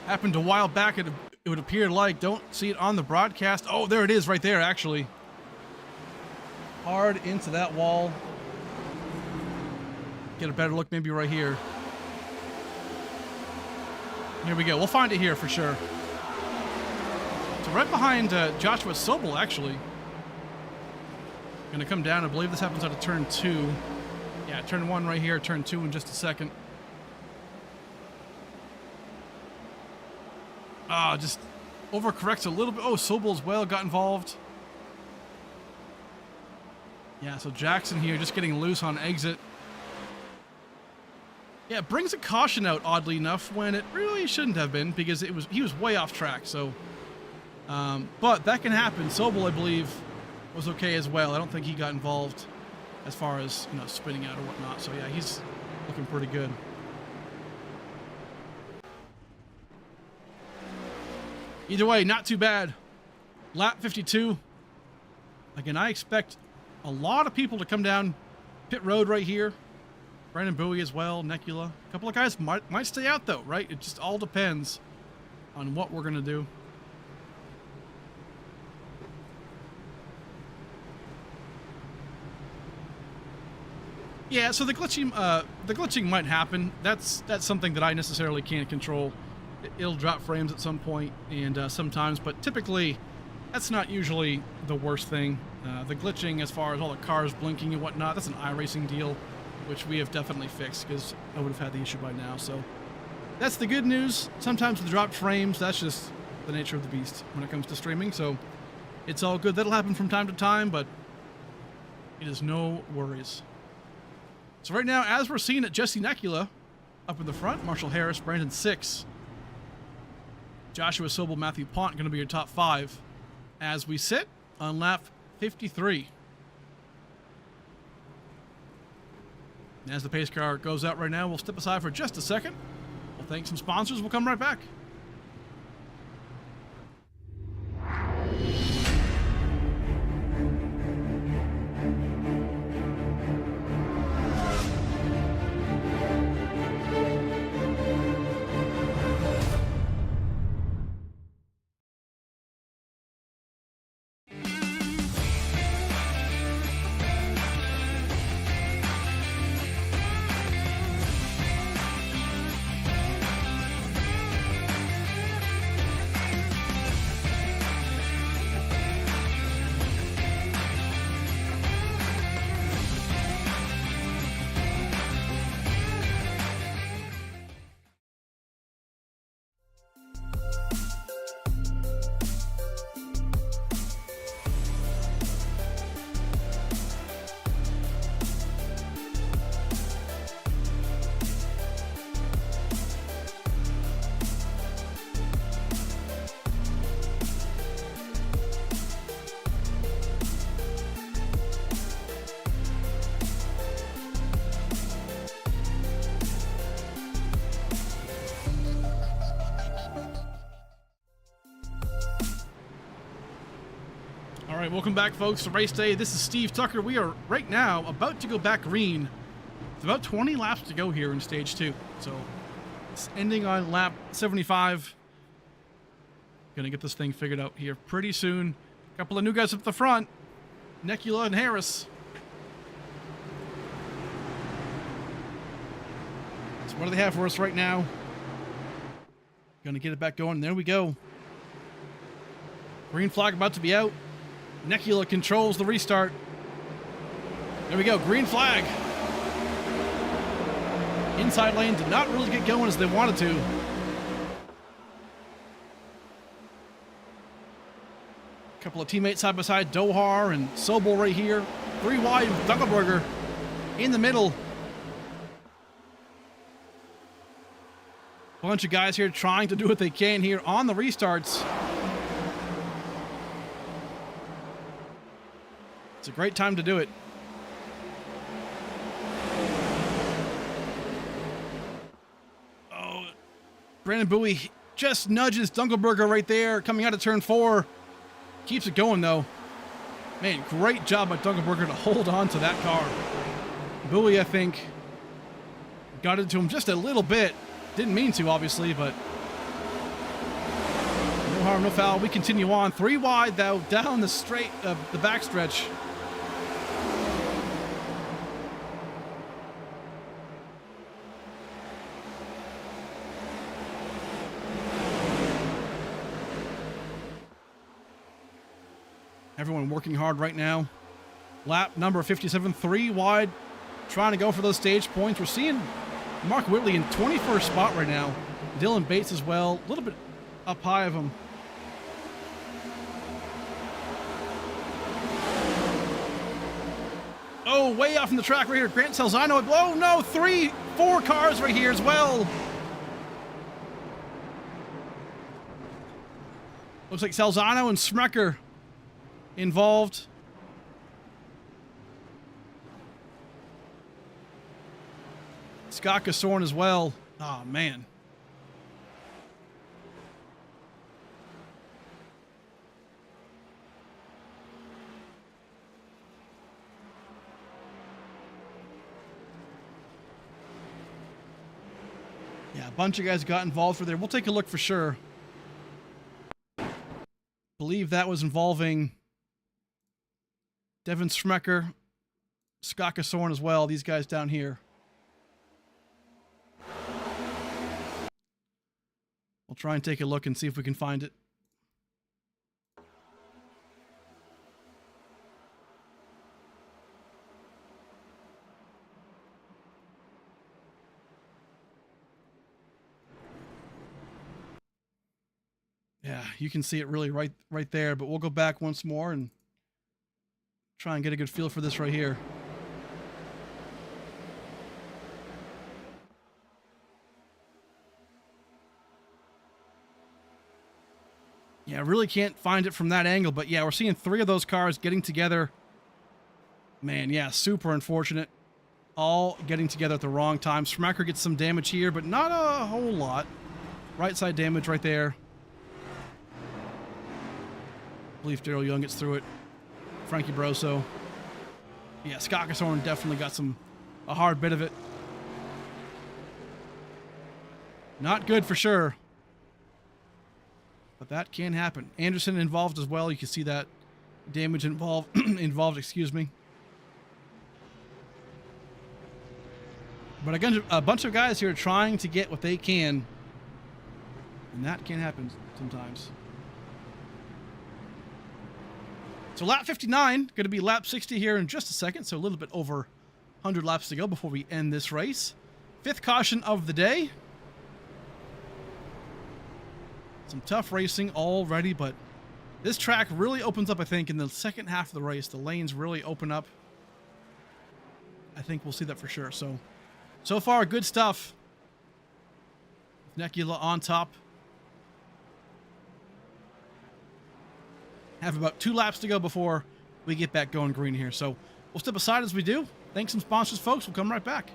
Happened a while back, it would appear like. Don't see it on the broadcast. Oh, there it is right there, actually. Hard into that wall. Get a better look maybe right here. Here we go. We'll find it here for sure. So right behind Joshua Sobel, actually. Gonna come down. I believe this happens out of turn 2. Yeah, turn 1 right here, turn 2 in just a second. Ah, just overcorrects a little bit. Oh, Sobel as well got involved. Yeah, so Jackson here just getting loose on exit. Yeah, it brings a caution out, oddly enough, when it really shouldn't have been, because he was way off track. So, but that can happen. Sobel, I believe, was okay as well. I don't think he got involved as far as, you know, spinning out or whatnot. So yeah, he's looking pretty good. Either way, not too bad. Lap 52. Again, I expect a lot of people to come down pit road right here. Brandon Bowie as well, Necula. A couple of guys might stay out though, right? It just all depends on what we're gonna do. Yeah, so the glitching might happen. That's something that I necessarily can't control. It'll drop frames at some point, and sometimes, but typically, that's not usually the worst thing. The glitching, as far as all the cars blinking and whatnot, that's an iRacing deal, which we have definitely fixed, because I would have had the issue by now. So that's the good news. Sometimes with dropped frames, that's just the nature of the beast when it comes to streaming. So it's all good. That'll happen from time to time, but it is no worries. So right now, as we're seeing it, Jesse Necula up in the front, Marshall Harris, Brandon 6, Joshua Sobel, Matthew Pont going to be your top 5 as we sit on lap 53. And as the pace car goes out right now, we'll step aside for just a second. We'll thank some sponsors. We'll come right back. All right, welcome back, folks, to race day. This is Steve Tucker. We are right now about to go back green. It's about 20 laps to go here in stage 2. So it's ending on lap 75. Gonna get this thing figured out here pretty soon. A couple of new guys up the front, Necula and Harris. So what do they have for us right now? Gonna get it back going. There we go. Green flag about to be out. Necula controls the restart. There we go, green flag. Inside lane did not really get going as they wanted to. A couple of teammates side by side, Dohar and Sobel right here. 3 wide with Dunkelberger in the middle. Bunch of guys here trying to do what they can here on the restarts. It's a great time to do it. Oh, Brandon Bowie just nudges Dunkelberger right there, coming out of turn 4. Keeps it going, though. Man, great job by Dunkelberger to hold on to that car. Bowie, I think, got into him just a little bit. Didn't mean to, obviously, but no harm, no foul. We continue on. 3 wide, though, down the straight, the backstretch. Everyone working hard right now. Lap number 57, 3 wide, trying to go for those stage points. We're seeing Mark Whitley in 21st spot right now. Dylan Bates as well, a little bit up high of him. Oh, way off in the track right here. Grant Salzano. Oh, no. 4 cars right here as well. Looks like Salzano and Smecker involved. Scott Casorn as well. Oh, man. Yeah, a bunch of guys got involved for there. We'll take a look for sure. Believe that was involving Devin Smecker, Scott Casorn as well. These guys down here. We'll try and take a look and see if we can find it. Yeah, you can see it really right there, but we'll go back once more and try and get a good feel for this right here. Yeah, I really can't find it from that angle, but yeah, we're seeing 3 of those cars getting together. Man, yeah, super unfortunate. All getting together at the wrong time. Smacker gets some damage here, but not a whole lot. Right side damage right there. I believe Daryl Young gets through it. Frankie Broso. Yeah, Scott Casorn definitely got a hard bit of it. Not good for sure. But that can happen. Anderson involved as well. You can see that damage involved, excuse me. But again, a bunch of guys here trying to get what they can. And that can happen sometimes. So lap 59, going to be lap 60 here in just a second. So a little bit over 100 laps to go before we end this race. 5th caution of the day. Some tough racing already, but this track really opens up, I think, in the second half of the race. The lanes really open up. I think we'll see that for sure. So far, good stuff. Nekula on top. Have about 2 laps to go before we get back going green here. So we'll step aside as we do. Thanks some sponsors, folks. We'll come right back.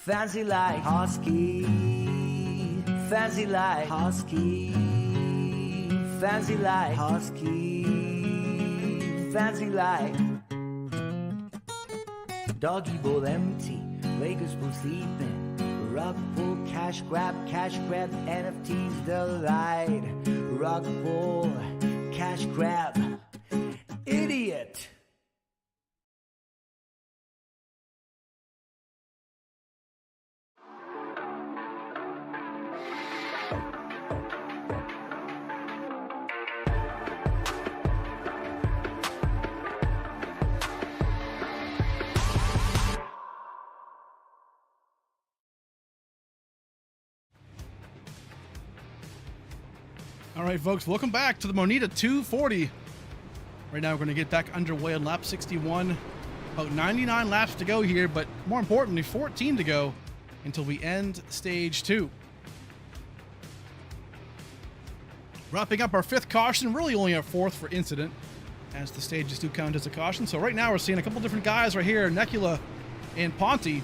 Fancy like Husky, fancy like Husky, fancy like Husky, fancy like Doggy bowl empty, Lakers pool sleeping, rug pull, cash grab, NFTs delight, rug pull, cash grab, idiot. All right, folks, welcome back to the Moneta 240. Right now, we're going to get back underway on lap 61. About 99 laps to go here, but more importantly, 14 to go until we end stage 2. Wrapping up our 5th caution, really only our 4th for incident, as the stages do count as a caution. So right now, we're seeing a couple different guys right here, Nekula and Ponte,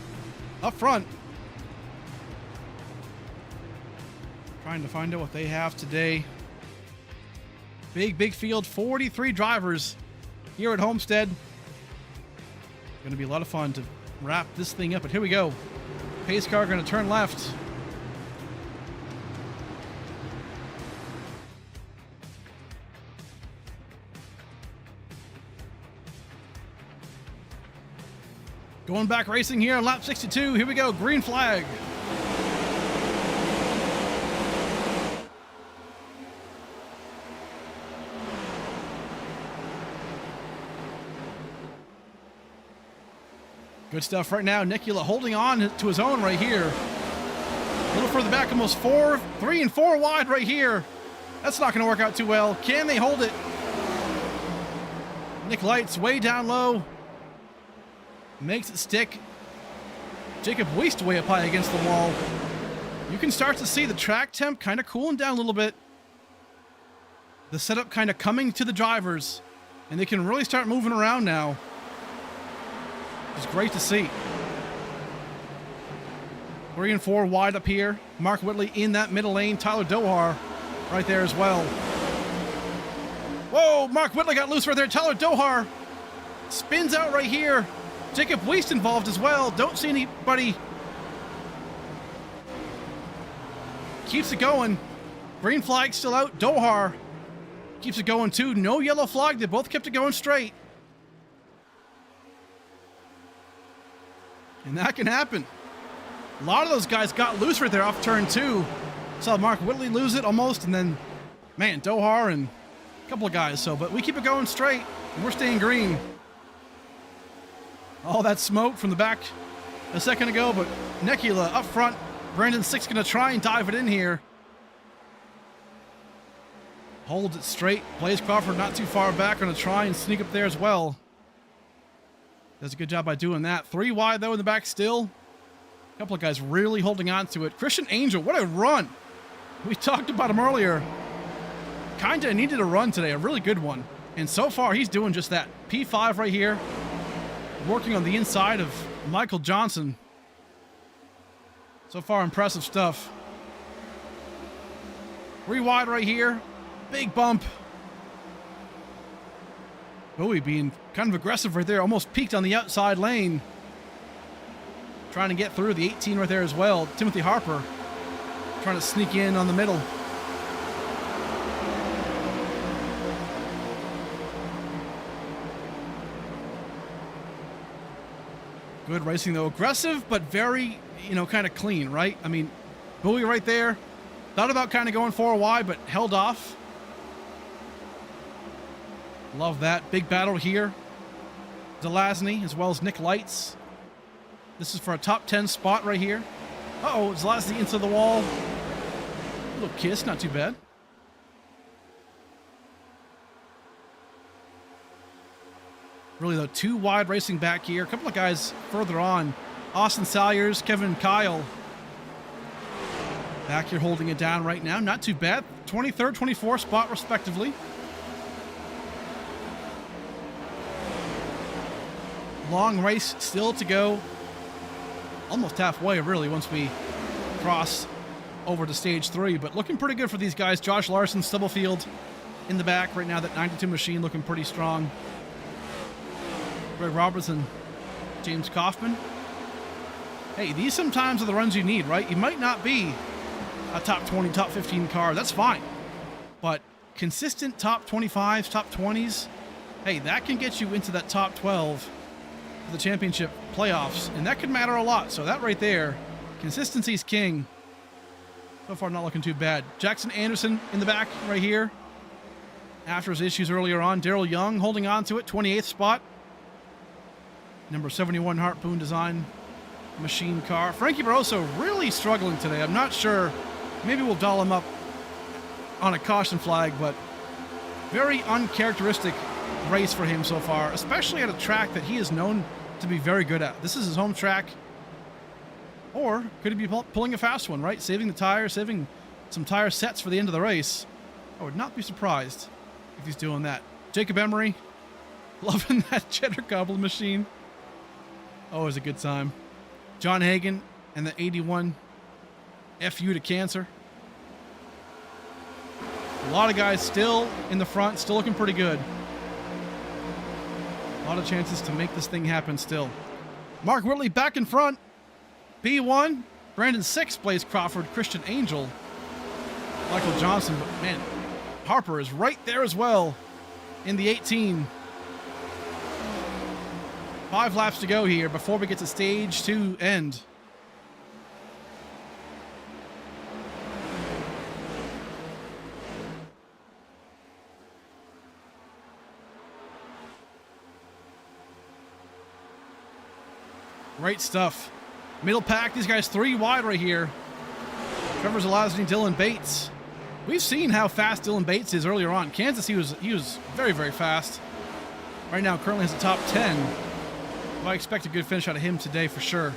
up front. Trying to find out what they have today. Big field, 43 drivers here at Homestead. Going to be a lot of fun to wrap this thing up, but here we go. Pace car going to turn left. Going back racing here on lap 62. Here we go, green flag. Good stuff right now. Nikula holding on to his own right here. A little further back, almost 3 and 4 wide right here. That's not going to work out too well. Can they hold it? Nick Light's way down low. Makes it stick. Jacob Weist way up high against the wall. You can start to see the track temp kind of cooling down a little bit. The setup kind of coming to the drivers. And they can really start moving around now. It's great to see. 3 and 4 wide up here. Mark Whitley in that middle lane. Tyler Dohar right there as well. Whoa, Mark Whitley got loose right there. Tyler Dohar spins out right here. Jacob Weist involved as well. Don't see anybody. Keeps it going. Green flag still out. Dohar keeps it going too. No yellow flag. They both kept it going straight. And that can happen. A lot of those guys got loose right there off turn 2. Saw Mark Whitley lose it almost, and then, man, Dohar and a couple of guys. But we keep it going straight, and we're staying green. All that smoke from the back a second ago, but Nekula up front. Brandon Six going to try and dive it in here. Holds it straight. Blaze Crawford not too far back. Going to try and sneak up there as well. Does a good job by doing that. 3 wide, though, in the back still. A couple of guys really holding on to it. Christian Angel, what a run. We talked about him earlier. Kind of needed a run today, a really good one. And so far, he's doing just that. P5 right here. Working on the inside of Michael Johnson. So far, impressive stuff. 3 wide right here. Big bump. Bowie being kind of aggressive right there. Almost peaked on the outside lane. Trying to get through the 18 right there as well. Timothy Harper trying to sneak in on the middle. Good racing though. Aggressive, but very, kind of clean, right? I mean, Bowie right there. Thought about kind of going 4 wide, but held off. Love that. Big battle here. Zelazny as well as Nick Lights. This is for a top 10 spot right here. Uh-oh, Zelazny into the wall. A little kiss, not too bad. Really, though, 2 wide racing back here. A couple of guys further on. Austin Salyers, Kevin Kyle. Back here holding it down right now. Not too bad. 23rd, 24th spot, respectively. Long race still to go. Almost halfway, really, once we cross over to stage 3. But looking pretty good for these guys. Josh Larson, Stubblefield in the back right now. That 92 machine looking pretty strong. Greg Robertson, James Kaufman. Hey, these sometimes are the runs you need, right? You might not be a top 20, top 15 car. That's fine. But consistent top 25s, top 20s, hey, that can get you into that top 12 for the championship playoffs. And that could matter a lot. So that right there, consistency's king. So far, not looking too bad. Jackson Anderson in the back right here. After his issues earlier on, Daryl Young holding on to it, 28th spot. Number 71 Harpoon Design machine car. Frankie Barroso really struggling today. I'm not sure. Maybe we'll doll him up on a caution flag, but very uncharacteristic race for him so far, especially at a track that he is known to be very good at. This is his home track. Or could he be pulling a fast one, right? Saving the tires, saving some tire sets for the end of the race. I would not be surprised if he's doing that. Jacob Emery, loving that cheddar gobble machine. Always a good time. John Hagan and the 81 FU to Cancer. A lot of guys still in the front, still looking pretty good. A lot of chances to make this thing happen still. Mark Whitley back in front. P1, Brandon 6, Blaze Crawford, Christian Angel, Michael Johnson. But man, Harper is right there as well in the 18. 5 laps to go here before we get to stage 2 end. Great stuff. Middle pack, these guys 3 wide right here. Trevor Zalazny, Dylan Bates. We've seen how fast Dylan Bates is earlier on. Kansas, he was very, very fast. Right now, currently has a top 10. I expect a good finish out of him today for sure.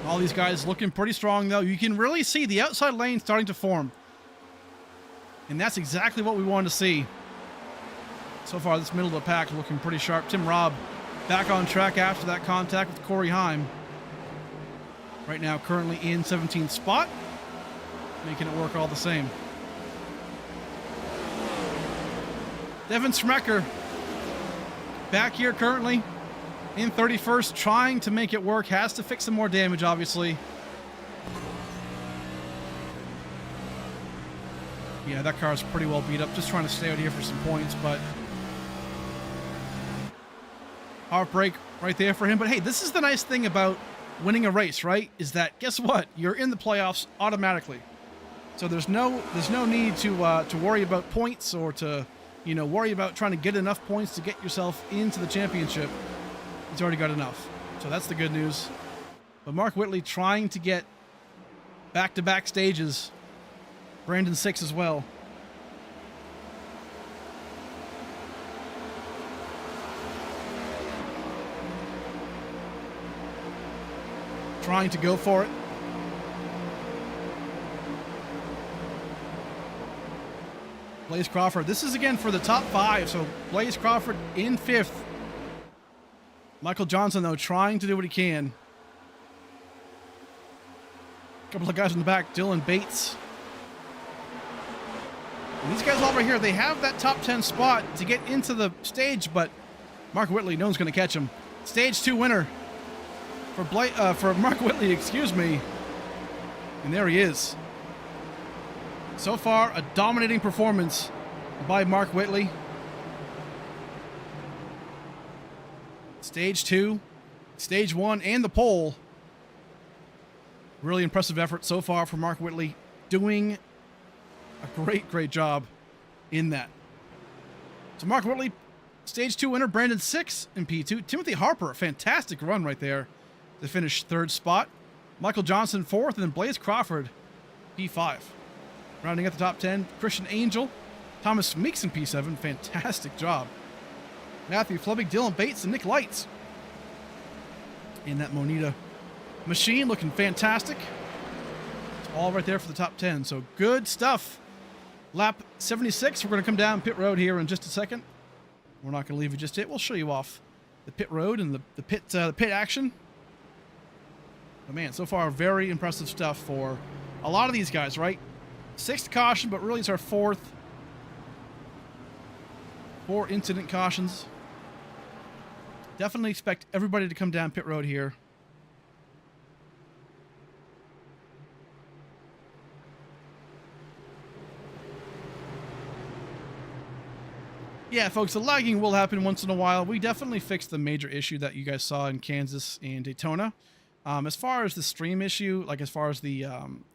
All these guys looking pretty strong, though. You can really see the outside lane starting to form. And that's exactly what we wanted to see. So far, this middle of the pack looking pretty sharp. Tim Robb back on track after that contact with Corey Heim. Right now, currently in 17th spot. Making it work all the same. Devin Smecker back here currently in 31st, trying to make it work. Has to fix some more damage, obviously. Yeah, that car is pretty well beat up. Just trying to stay out here for some points, but heartbreak right there for him. But hey, this is the nice thing about winning a race, right? Is that, guess what? You're in the playoffs automatically. So there's no need to worry about points or to, worry about trying to get enough points to get yourself into the championship. He's already got enough. So that's the good news. But Mark Whitley trying to get back-to-back stages. Brandon 6 as well. Trying to go for it. Blaze Crawford. This is again for the top 5. So Blaze Crawford in 5th. Michael Johnson, though, trying to do what he can. A couple of guys in the back. Dylan Bates. And these guys all right here, they have that top 10 spot to get into the stage, but Mark Whitley, no one's going to catch him. Stage 2 winner for Mark Whitley, excuse me. And there he is. So far, a dominating performance by Mark Whitley. Stage 2, Stage 1, and the pole. Really impressive effort so far for Mark Whitley. Doing a great job in that. So Mark Whitley, Stage 2 winner. Brandon 6 in P2. Timothy Harper, a fantastic run right there to finish 3rd spot. Michael Johnson 4th, and then Blaze Crawford P5. Rounding at the top 10, Christian Angel, Thomas Meeks in P7. Fantastic job. Matthew Flubig, Dylan Bates, and Nick Lights in that Moneta machine, looking fantastic. It's all right there for the top 10, so good stuff. Lap 76, we're going to come down pit road here in just a second. We're not going to leave you just yet. We'll show you off the pit road and the pit action. But man, so far, very impressive stuff for a lot of these guys, right? 6th caution, but really it's our 4th. 4 incident cautions. Definitely expect everybody to come down pit road here. Yeah, folks, the lagging will happen once in a while. We definitely fixed the major issue that you guys saw in Kansas and Daytona. As far as the stream issue, like as far as the,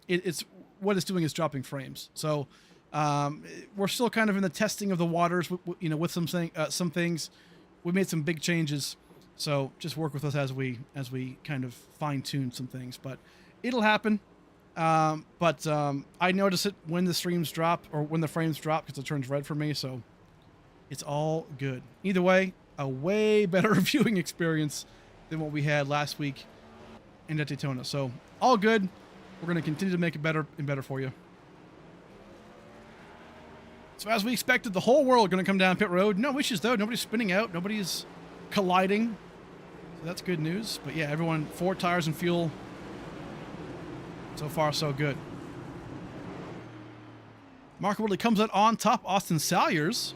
it's what it's doing is dropping frames. So we're still kind of in the testing of the waters, with some things. We made some big changes, so just work with us as we kind of fine tune some things. But it'll happen. But I notice it when the streams drop or when the frames drop because it turns red for me. So it's all good. Either way, a way better viewing experience than what we had last week in Daytona. So all good. We're going to continue to make it better and better for you. So as we expected, the whole world going to come down pit road. No issues though. Nobody's spinning out. Nobody's colliding. So that's good news. But yeah, everyone, 4 tires and fuel. So far, so good. Mark Whitley comes out on top. Austin Salyers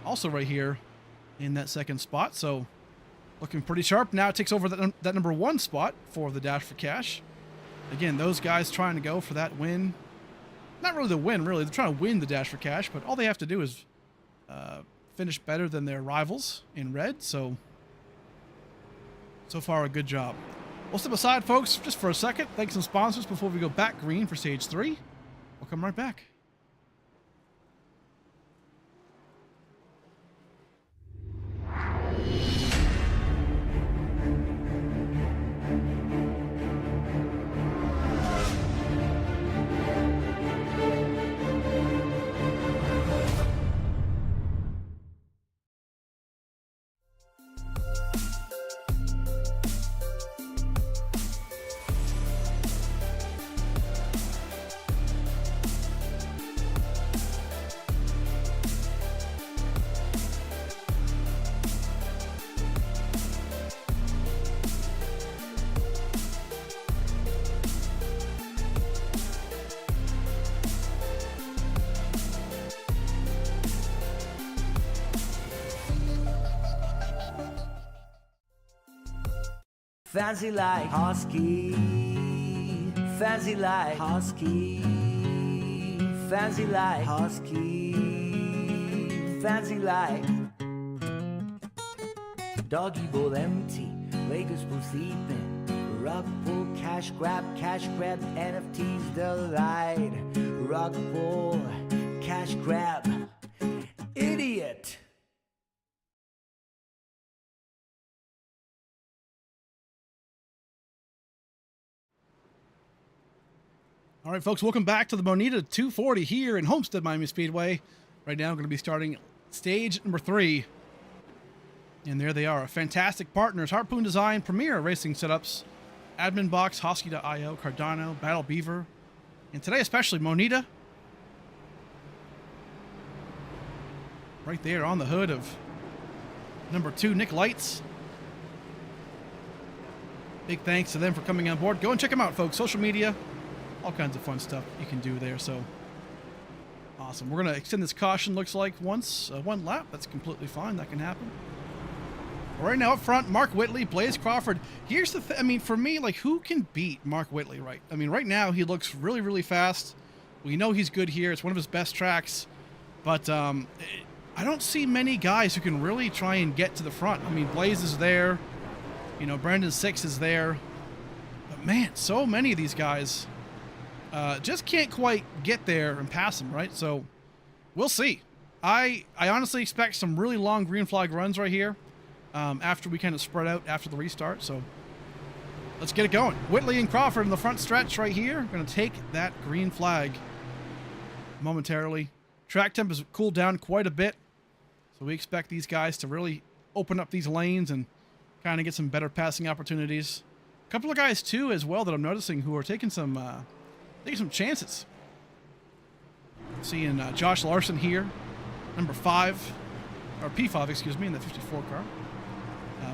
also right here in that second spot. So looking pretty sharp. Now it takes over that number 1 spot for the Dash for Cash. Again, those guys trying to go for that win. Not really the win, really. They're trying to win the Dash for Cash, but all they have to do is finish better than their rivals in red. So far, a good job. We'll step aside, folks, just for a second. Thank some sponsors before we go back green for stage 3. We'll come right back. Fancy like Husky, fancy like Husky, fancy like Husky, fancy like Doggy bowl empty, Lakers full sleeping, Rug pull, cash grab, NFTs delight, Rug pull, cash grab, idiot. All right, folks, welcome back to the Moneta 240 here in Homestead, Miami Speedway. Right now, I'm going to be starting stage number 3. And there they are. Fantastic partners. Harpoon Design, Premier Racing Setups, Admin Box, Hosky.io, Cardano, Battle Beaver. And today, especially, Moneta. Right there on the hood of number 2, Nick Lights. Big thanks to them for coming on board. Go and check them out, folks. Social media. All kinds of fun stuff you can do there, so awesome. We're going to extend this caution, looks like, once, 1 lap. That's completely fine. That can happen. Right now up front, Mark Whitley, Blaze Crawford. Here's the thing. I mean, for me, like, who can beat Mark Whitley, right? I mean, right now, he looks really, really fast. We know he's good here. It's one of his best tracks. But I don't see many guys who can really try and get to the front. I mean, Blaze is there. You know, Brandon Six is there. But, man, so many of these guys just can't quite get there and pass him, right? So we'll see. I honestly expect some really long green flag runs right here after we kind of spread out after the restart. So let's get it going. Whitley and Crawford in the front stretch right here. Going to take that green flag momentarily. Track temp has cooled down quite a bit. So we expect these guys to really open up these lanes and kind of get some better passing opportunities. A couple of guys, too, as well, that I'm noticing who are taking some chances. Seeing Josh Larson here, number 5, or P5, excuse me, in the 54 car.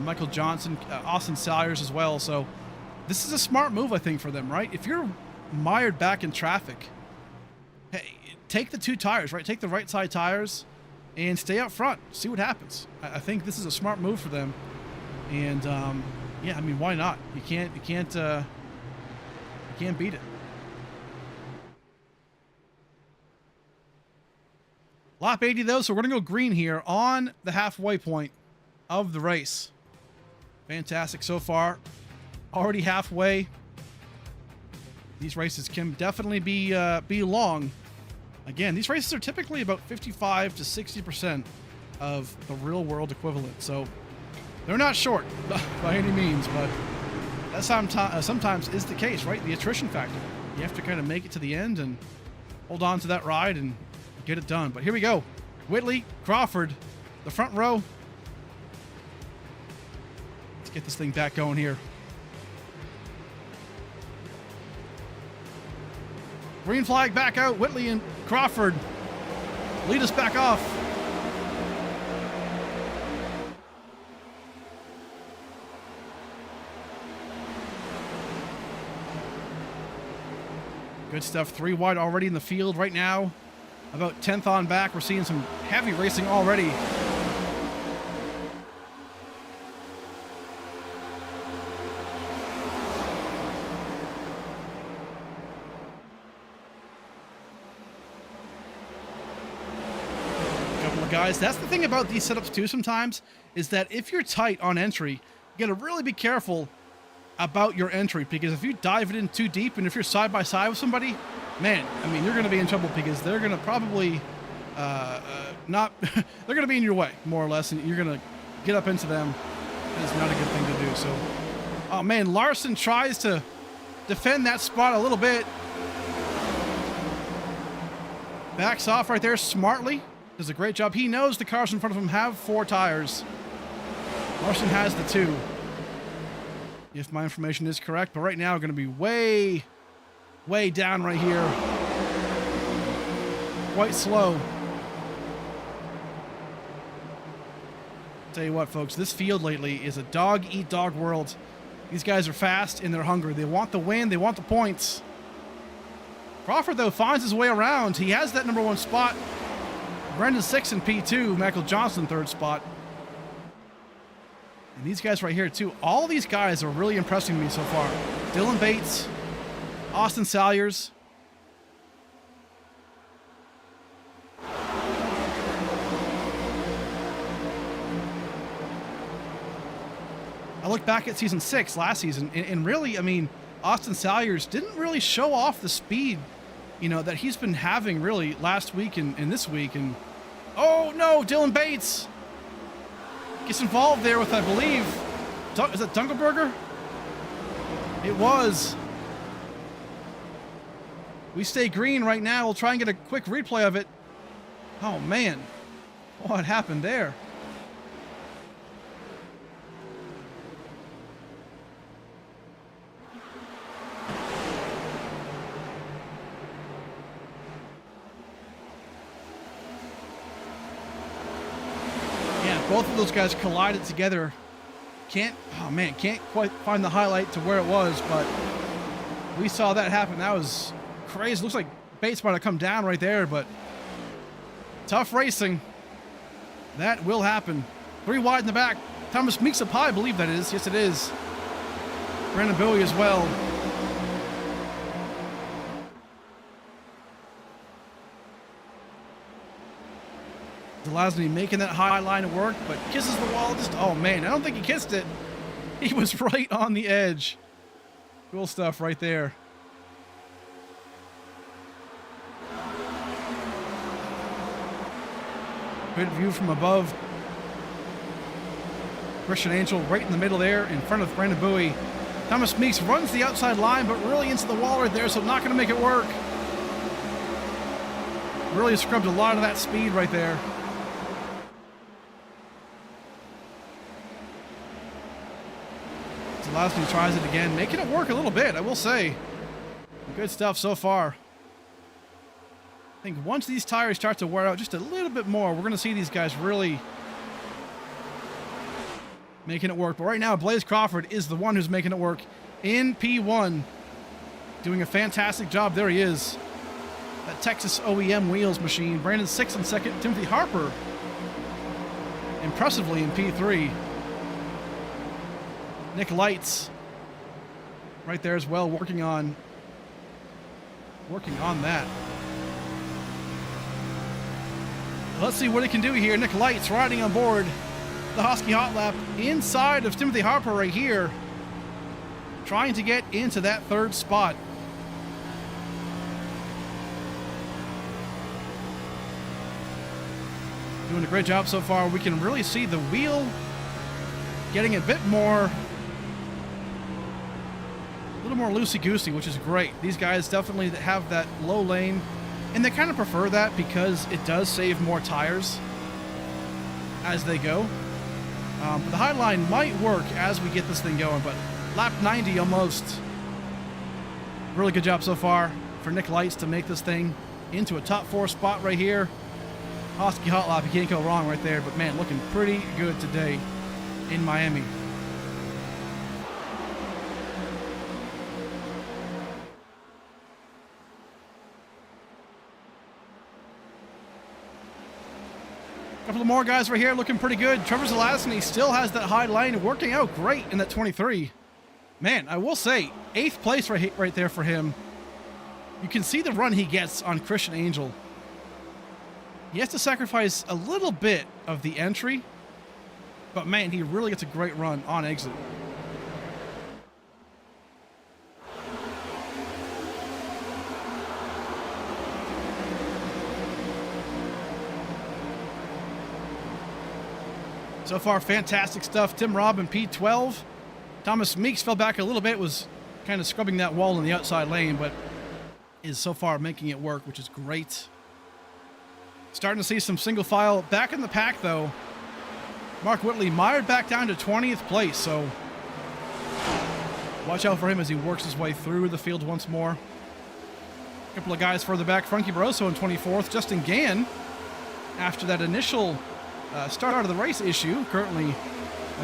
Michael Johnson, Austin Salyers as well. So this is a smart move, I think, for them, right? If you're mired back in traffic, hey, take the 2 tires, right? Take the right side tires and stay up front. See what happens. I think this is a smart move for them. And yeah, I mean, why not? You can't beat it. Lap 80 though, so we're going to go green here on the halfway point of the race. Fantastic so far. Already halfway. These races can definitely be long. Again, these races are typically about 55 to 60% of the real world equivalent. So they're not short by any means, but that sometimes is the case, right? The attrition factor. You have to kind of make it to the end and hold on to that ride and get it done. But here we go. Whitley, Crawford, the front row. Let's get this thing back going here. Green flag back out. Whitley and Crawford Lead us back off. Good stuff. 3 wide already in the field right now. About 10th on back. We're seeing some heavy racing already. Couple of guys. That's the thing about these setups too sometimes, is that if you're tight on entry, you got to really be careful about your entry, because if you dive it in too deep and if you're side by side with somebody, man, I mean, you're going to be in trouble, because they're going to probably not they're going to be in your way more or less, and you're going to get up into them. That's not a good thing to do. So, oh man, Larson tries to defend that spot a little bit, backs off right there smartly, does a great job. He knows the cars in front of him have 4 tires. Larson has the 2. If my information is correct, but right now going to be way down right here. Quite slow. Tell you what, folks, this field lately is a dog-eat-dog world. These guys are fast and they're hungry. They want the win. They want the points. Crawford, though, finds his way around. He has that number 1 spot. Brendan 6th in P2. Michael Johnson 3rd spot. And these guys right here, too. All these guys are really impressing me so far. Dylan Bates, Austin Salyers. I look back at season 6 last season, and really, I mean, Austin Salyers didn't really show off the speed, you know, that he's been having really last week and this week. And oh no, Dylan Bates gets involved there with, I believe, is it Dunkelberger? It was. We stay green right now. We'll try and get a quick replay of it. Oh man, what happened there? Both of those guys collided together. Can't quite find the highlight to where it was, but we saw that happen. That was crazy. Looks like Bates might have come down right there, but tough racing. That will happen. 3 wide in the back. Thomas Meeks up high, I believe that is. Yes, it is. Brandon Bowie as well. Zelazny making that high line work, but kisses the wall. Just, oh man, I don't think he kissed it. He was right on the edge. Cool stuff right there. Good view from above. Christian Angel right in the middle there in front of Brandon Bowie. Thomas Meeks runs the outside line, but really into the wall right there, so not going to make it work. Really scrubbed a lot of that speed right there. Zelazny tries it again, making it work a little bit, I will say. Good stuff so far. I think once these tires start to wear out just a little bit more, we're going to see these guys really making it work. But right now, Blaze Crawford is the one who's making it work in P1. Doing a fantastic job. There he is. That Texas OEM wheels machine. Brandon 6th in 2nd. Timothy Harper impressively in P3. Nick Lights right there as well, working on that. Let's see what he can do here. Nick Lights riding on board the Husky Hot Lap inside of Timothy Harper right here, trying to get into that 3rd spot. Doing a great job so far. We can really see the wheel getting a bit more, a little more loosey-goosey, which is great. These guys definitely have that low lane, and they kind of prefer that because it does save more tires as they go. But the high line might work as we get this thing going, but lap 90 almost. Really good job so far for Nick Lights to make this thing into a top 4 spot right here. Hosky hot lap, you can't go wrong right there. But man, looking pretty good today in Miami. A couple of more guys right here looking pretty good. Trevor Zelazny still has that high line, working out great in that 23. Man, I will say, 8th place right there for him. You can see the run he gets on Christian Angel. He has to sacrifice a little bit of the entry, but man, he really gets a great run on exit. So far, fantastic stuff. Tim Robb in P12. Thomas Meeks fell back a little bit, was kind of scrubbing that wall in the outside lane, but is so far making it work, which is great. Starting to see some single file back in the pack, though. Mark Whitley mired back down to 20th place, so watch out for him as he works his way through the field once more. A couple of guys further back, Frankie Barroso in 24th. Justin Gann, after that initial start out of the race issue, currently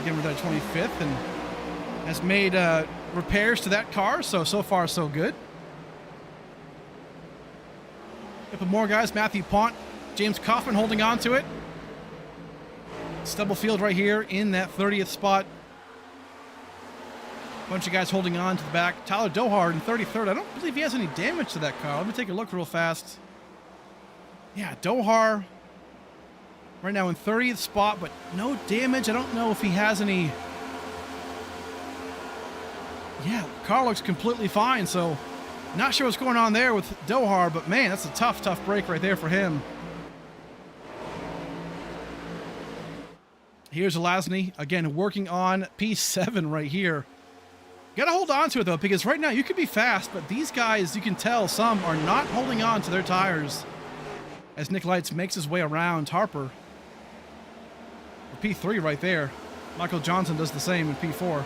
again with that 25th, and has made repairs to that car, so far so good. A couple more guys, Matthew Pont, James Kaufman holding on to it. Stubblefield right here in that 30th spot. Bunch of guys holding on to the back. Tyler Dohard in 33rd. I don't believe he has any damage to that car. Let me take a look real fast. Yeah, Dohar right now in 30th spot, but no damage. I don't know if he has any. Yeah, the car looks completely fine, so not sure what's going on there with Dohar, but man, that's a tough break right there for him. Here's Zelazny, again, working on P7 right here. Got to hold on to it, though, because right now you could be fast, but these guys, you can tell some are not holding on to their tires as Nick Lights makes his way around Harper. P3 right there. Michael Johnson does the same in P4.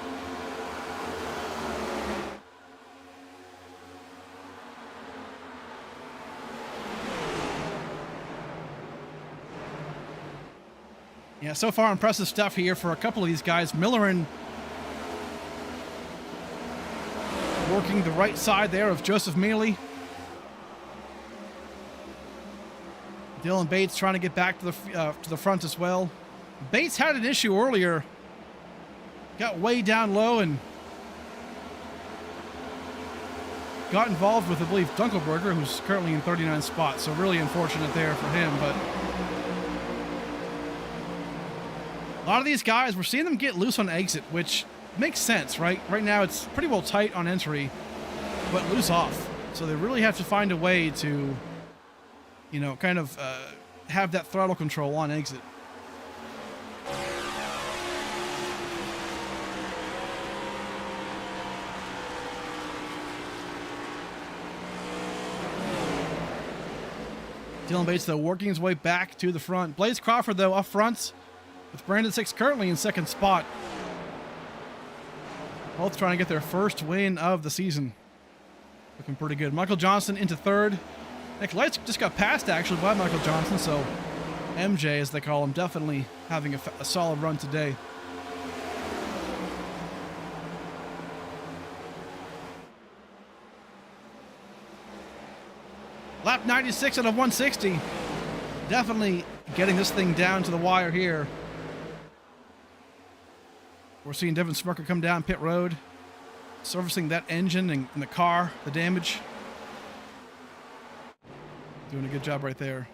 Yeah, so far impressive stuff here for a couple of these guys. Millerin working the right side there of Joseph Mealy. Dylan Bates trying to get back to the front as well. Bates had an issue earlier. Got way down low and got involved with, I believe, Dunkelberger, who's currently in 39th spot. So really unfortunate there for him, but a lot of these guys, we're seeing them get loose on exit, which makes sense, right? Right now it's pretty well tight on entry, but loose off. So they really have to find a way to, you know, kind of have that throttle control on exit. Dylan Bates, though, working his way back to the front. Blaze Crawford, though, up front with Brandon Six currently in 2nd spot. Both trying to get their first win of the season. Looking pretty good. Michael Johnson into 3rd. Nick Lights just got passed, actually, by Michael Johnson, so MJ, as they call him, definitely having a solid run today. Lap 96 out of 160. Definitely getting this thing down to the wire here. We're seeing Devin Smirker come down pit road, servicing that engine and the car, the damage. Doing a good job right there.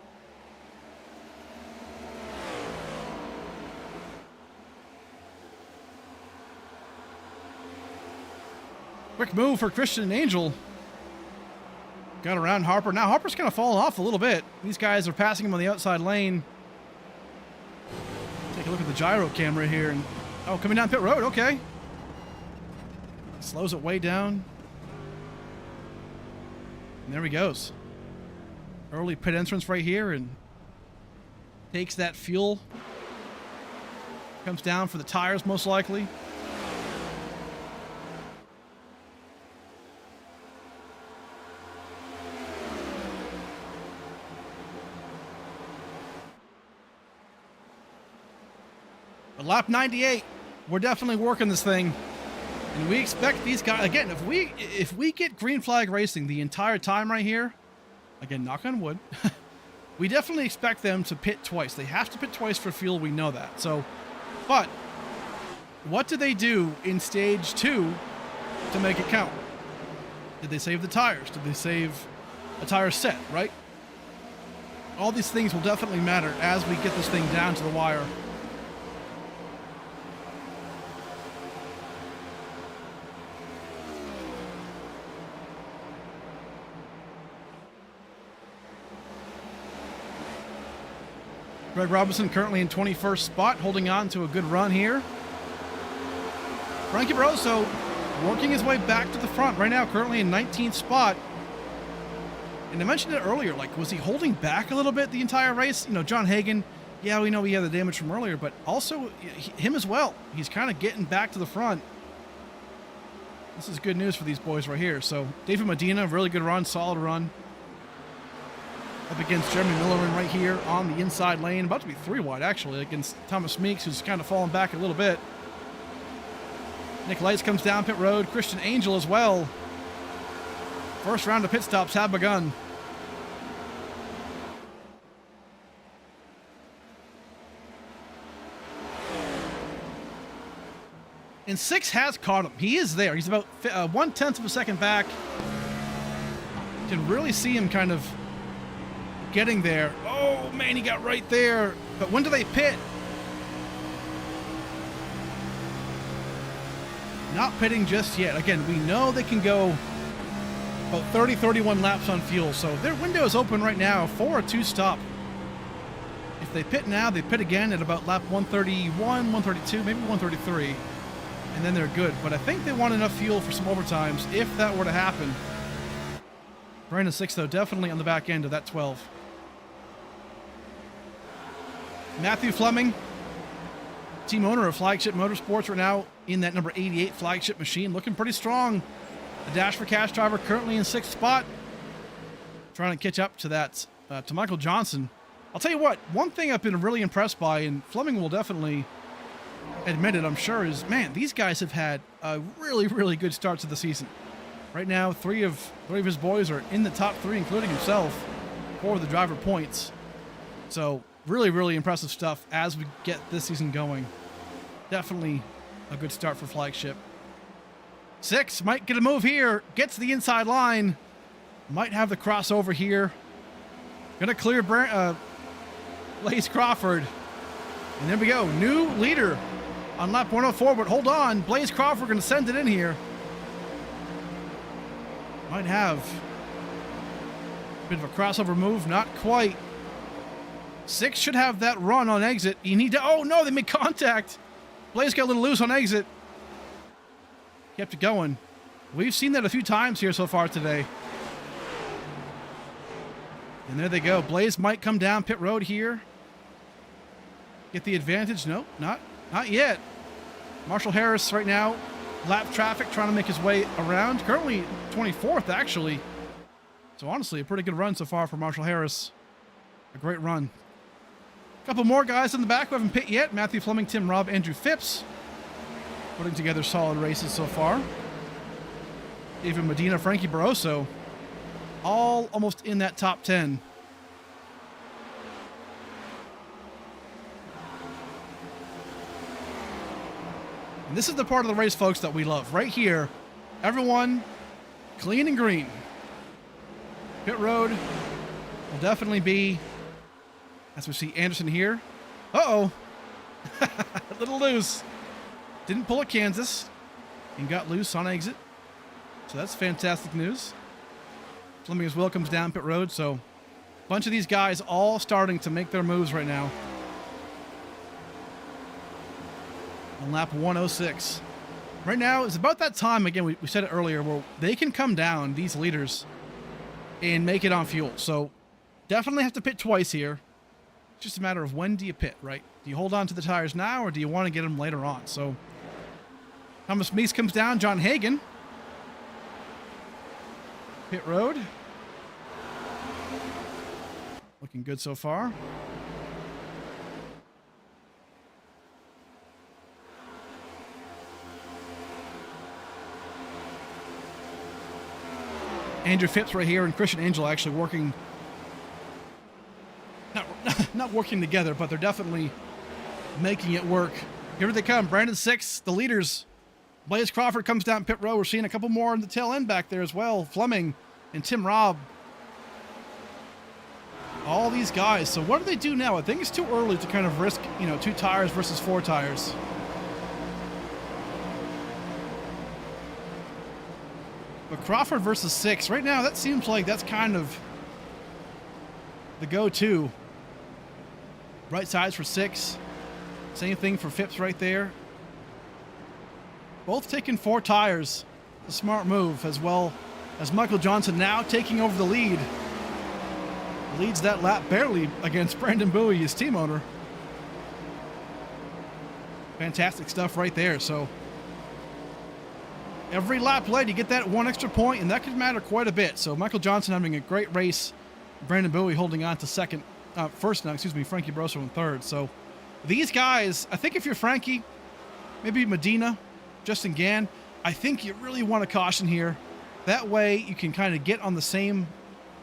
Quick move for Christian Angel. Got around Harper. Now Harper's kind of falling off a little bit. These guys are passing him on the outside lane. Take a look at the gyro camera here. And oh, coming down pit road. Okay. Slows it way down. And there he goes. Early pit entrance right here and takes that fuel. Comes down for the tires most likely. But lap 98, we're definitely working this thing. And we expect these guys, again, if we get green flag racing the entire time right here, again, knock on wood, we definitely expect them to pit twice. They have to pit twice for fuel, we know that. So, but what did they do in stage 2 to make it count? Did they save the tires? Did they save a tire set, right? All these things will definitely matter as we get this thing down to the wire. Greg Robinson currently in 21st spot, holding on to a good run here. Frankie Barroso working his way back to the front right now, currently in 19th spot. And I mentioned it earlier, like, was he holding back a little bit the entire race? You know, John Hagan, yeah, we know he had the damage from earlier, but also him as well. He's kind of getting back to the front. This is good news for these boys right here. So David Medina, really good run, solid run. Up against Jeremy Millerin right here on the inside lane. About to be 3 wide, actually, against Thomas Meeks, who's kind of fallen back a little bit. Nick Lights comes down pit road. Christian Angel as well. First round of pit stops have begun. And 6 has caught him. He is there. He's about 1/10 of a second back. You can really see him kind of getting there. Oh man, he got right there. But when do they pit? Not pitting just yet. Again, we know they can go about 30, 31 laps on fuel. So their window is open right now for a 2-stop. If they pit now, they pit again at about lap 131, 132, maybe 133. And then they're good. But I think they want enough fuel for some overtimes if that were to happen. Brandon 6, though, definitely on the back end of that 12. Matthew Fleming, team owner of Flagship Motorsports, right now in that number 88 flagship machine, looking pretty strong. The Dash for Cash driver currently in 6th spot, trying to catch up to that to Michael Johnson. I'll tell you what, one thing I've been really impressed by, and Fleming will definitely admit it, I'm sure, is, man, these guys have had a really, really good start to the season. Right now, three of his boys are in the top 3, including himself, for the driver points. So really, really impressive stuff as we get this season going. Definitely a good start for Flagship. 6 might get a move here. Gets the inside line. Might have the crossover here. Gonna clear Blaze Crawford. And there we go. New leader on lap 104, but hold on. Blaze Crawford gonna send it in here. Might have a bit of a crossover move. Not quite. 6 should have that run on exit. You need to, oh no, they made contact. Blaze got a little loose on exit. Kept it going. We've seen that a few times here so far today. And there they go. Blaze might come down pit road here. Get the advantage. Nope, not yet. Marshall Harris right now, lap traffic, trying to make his way around. Currently 24th, actually. So honestly, a pretty good run so far for Marshall Harris. A great run. A couple more guys in the back who haven't pit yet. Matthew Fleming, Tim Robb, Andrew Phipps. Putting together solid races so far. David Medina, Frankie Barroso. All almost in that top 10. And this is the part of the race, folks, that we love. Right here, everyone clean and green. Pit road will definitely be, as we see Anderson here. Uh-oh. A little loose. Didn't pull at Kansas and got loose on exit. So that's fantastic news. Fleming as well comes down pit road. So a bunch of these guys all starting to make their moves right now. On lap 106. Right now, it's about that time, again, we said it earlier, where they can come down, these leaders, and make it on fuel. So definitely have to pit twice here. It's just a matter of when do you pit, right? Do you hold on to the tires now, or do you want to get them later on? So Thomas Meeks comes down, John Hagan. Pit road. Looking good so far. Andrew Phipps right here and Christian Angel actually working, not working together, but they're definitely making it work. Here they come, Brandon 6, the leaders. Blaze Crawford comes down pit road. We're seeing a couple more on the tail end back there as well. Fleming and Tim Robb. All these guys. So what do they do now? I think it's too early to kind of risk, 2 tires versus 4 tires. But Crawford versus 6. Right now, that seems like that's kind of the go-to. Right sides for 6. Same thing for Phipps right there. Both taking 4 tires. A smart move, as well as Michael Johnson now taking over the lead. Leads that lap barely against Brandon Bowie, his team owner. Fantastic stuff right there. So every lap led, you get that 1 extra point, and that could matter quite a bit. So Michael Johnson having a great race. Brandon Bowie holding on to first now, Frankie Brosso in third. So these guys, I think if you're Frankie, maybe Medina, Justin Gann, I think you really want to caution here. That way you can kind of get on the same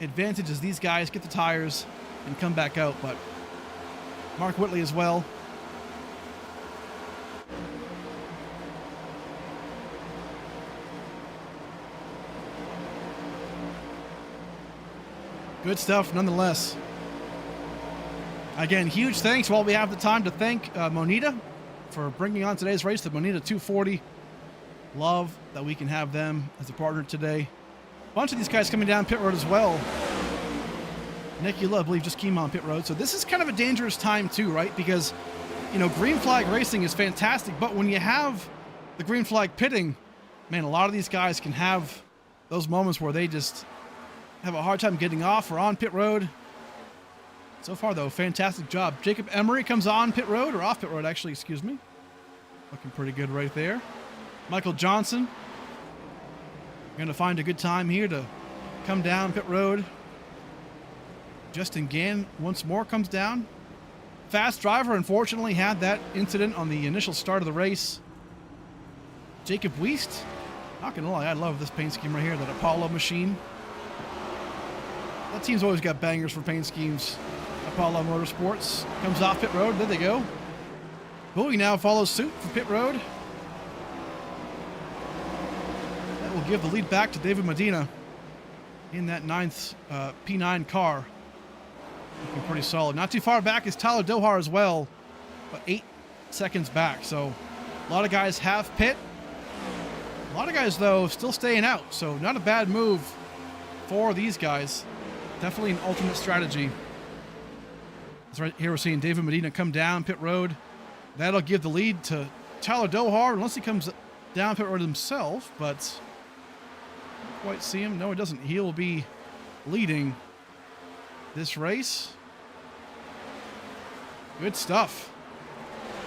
advantage as these guys, get the tires, and come back out. But Mark Whitley as well. Good stuff nonetheless. Again, huge thanks while we have the time to thank Moneta for bringing on today's race, the Moneta 240. Love that we can have them as a partner today. A bunch of these guys coming down pit road as well. Nick Eula, I believe, just came on pit road. So this is kind of a dangerous time too, right? Because, green flag racing is fantastic, but when you have the green flag pitting, man, a lot of these guys can have those moments where they just have a hard time getting off or on pit road. So far, though, fantastic job. Jacob Emery comes on pit road, or off pit road, actually, excuse me. Looking pretty good right there. Michael Johnson going to find a good time here to come down pit road. Justin Gann once more comes down. Fast driver, unfortunately, had that incident on the initial start of the race. Jacob Wiest, not gonna lie, I love this paint scheme right here, that Apollo machine. That team's always got bangers for paint schemes. Apollo Motorsports comes off pit road. There they go. Bowie now follows suit for pit road. That will give the lead back to David Medina in that 9th P9 car. Looking pretty solid. Not too far back is Tyler Dohar as well, but 8 seconds back. So a lot of guys have pit. A lot of guys, though, still staying out. So not a bad move for these guys. Definitely an alternate strategy. That's right here we're seeing David Medina come down pit road. That'll give the lead to Tyler Dohar, unless he comes down pit road himself, but don't quite see him. No, he doesn't. He'll be leading this race. Good stuff.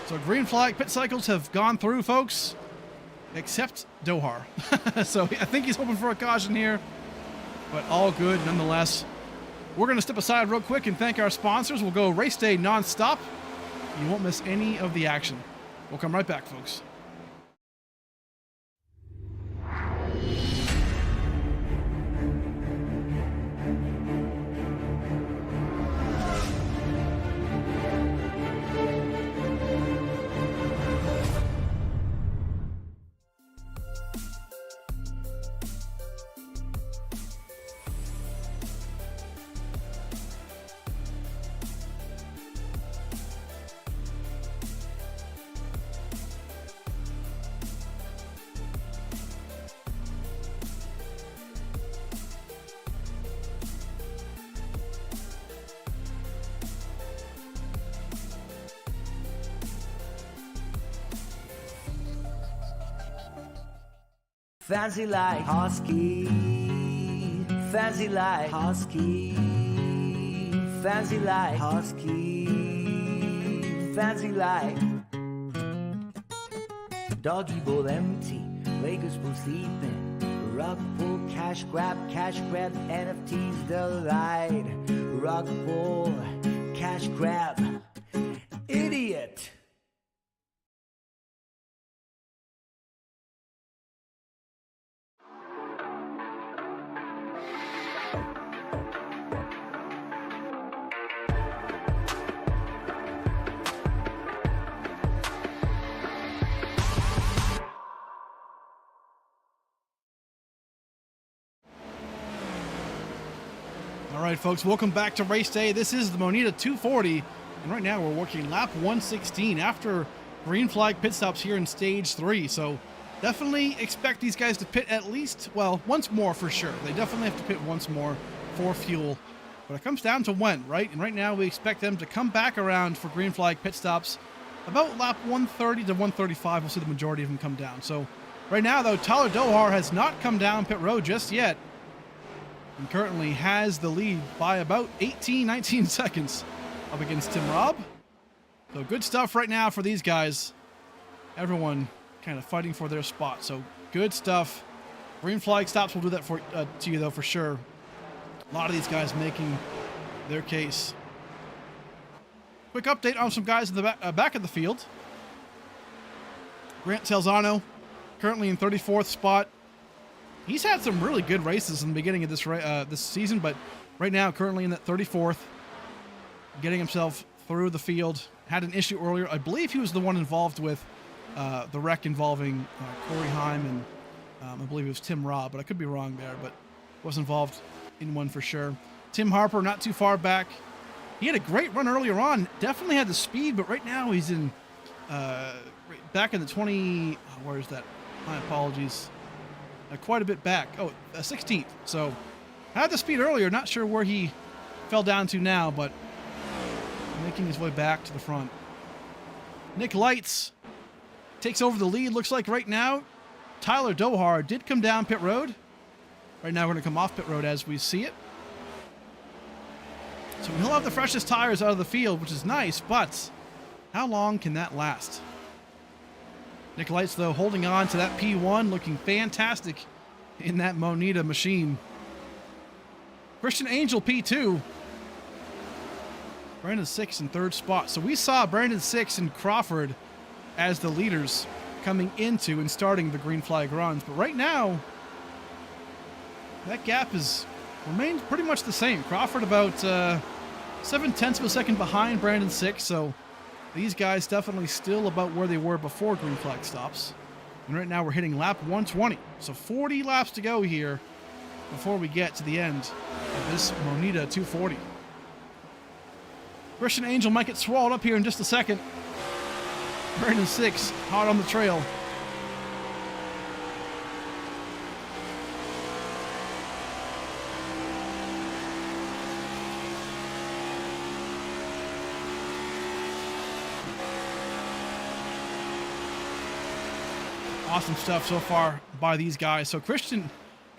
So green flag pit cycles have gone through, folks, except Dohar. So I think he's hoping for a caution here, but all good nonetheless. We're going to step aside real quick and thank our sponsors. We'll go race day nonstop. You won't miss any of the action. We'll come right back, folks. Fancy like Husky, fancy like Husky, fancy like Husky, fancy like Doggy bowl empty, Lakers full sleeping, rug pull, cash grab, NFTs delight, rug pull, cash grab, idiot. right, folks, welcome back to race day. This is the Moneta 240, and right now we're working lap 116 after green flag pit stops here in stage 3. So definitely expect these guys to pit at least, well, once more for sure. They definitely have to pit once more for fuel. But it comes down to when, right? And right now we expect them to come back around for green flag pit stops about lap 130 to 135. We'll see the majority of them come down. So right now, though, Tyler Dohar has not come down pit road just yet, and currently has the lead by about 18, 19 seconds up against Tim Robb. So good stuff right now for these guys. Everyone kind of fighting for their spot. So good stuff. Green flag stops will do that for to you, though, for sure. A lot of these guys making their case. Quick update on some guys in the back of the field. Grant Salzano, currently in 34th spot. He's had some really good races in the beginning of this season, but right now, currently in that 34th, getting himself through the field. Had an issue earlier. I believe he was the one involved with the wreck involving Corey Heim and I believe it was Tim Robb, but I could be wrong there, but was involved in one for sure. Tim Harper, not too far back. He had a great run earlier on. Definitely had the speed, but right now he's in back in the 20. Oh, where is that? My apologies. Quite a bit back. Oh, 16th. So had the speed earlier. Not sure where he fell down to now, but making his way back to the front. Nick Lights takes over the lead. Looks like right now Tyler Dohar did come down pit road. Right now we're going to come off pit road as we see it. So he'll have the freshest tires out of the field, which is nice, but how long can that last? Nick Lights, though, holding on to that P1, looking fantastic in that Moneta machine. Christian Angel, P2. Brandon 6 in 3rd spot. So we saw Brandon 6 and Crawford as the leaders coming into and starting the green flag runs. But right now, that gap has remained pretty much the same. Crawford about 0.7 of a second behind Brandon 6, so these guys definitely still about where they were before green flag stops. And right now we're hitting lap 120. So 40 laps to go here before we get to the end of this Moneta 240. Christian Angel might get swallowed up here in just a second. Brandon 6 hot on the trail. Awesome stuff so far by these guys. So Christian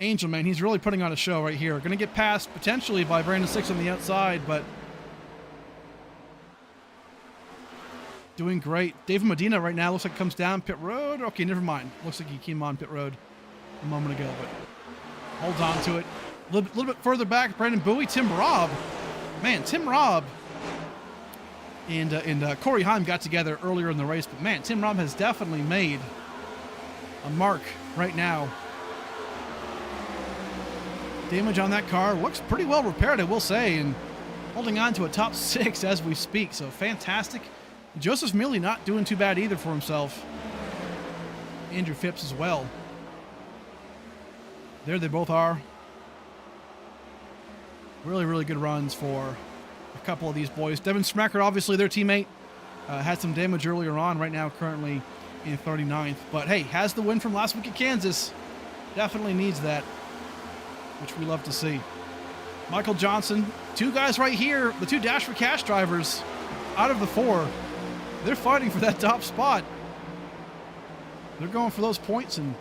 Angel, man, he's really putting on a show right here. Going to get passed potentially by Brandon 6 on the outside, but doing great. David Medina right now looks like comes down pit road. Okay, never mind. Looks like he came on pit road a moment ago, but holds on to it. A little bit further back, Brandon Bowie, Tim Robb. Man, Tim Robb and Corey Heim got together earlier in the race, but man, Tim Robb has definitely made a mark right now. Damage on that car looks pretty well repaired, I will say, and holding on to a top 6 as we speak. So fantastic. Joseph Mealy not doing too bad either for himself. Andrew Phipps as well. There they both are. Really, really good runs for a couple of these boys. Devin Smackert, obviously their teammate, had some damage earlier on. Right now, currently in 39th. But hey, has the win from last week at Kansas. Definitely needs that, which we love to see. Michael Johnson, 2 guys right here, the 2 Dash for Cash drivers out of the 4. They're fighting for that top spot. They're going for those points and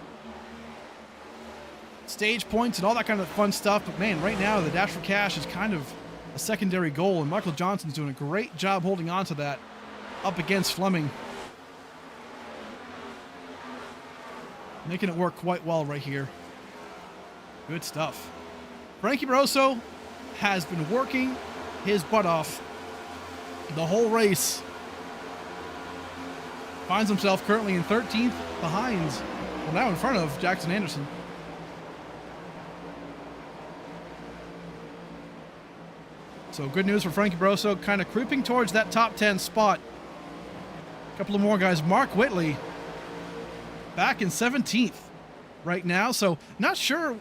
stage points and all that kind of fun stuff. But man, right now the Dash for Cash is kind of a secondary goal, and Michael Johnson's doing a great job holding on to that up against Fleming. Making it work quite well right here. Good stuff. Frankie Barroso has been working his butt off the whole race. Finds himself currently in 13th behind, well, now in front of Jackson Anderson. So good news for Frankie Barroso, kind of creeping towards that top 10 spot. A couple of more guys. Mark Whitley back in 17th right now. So not sure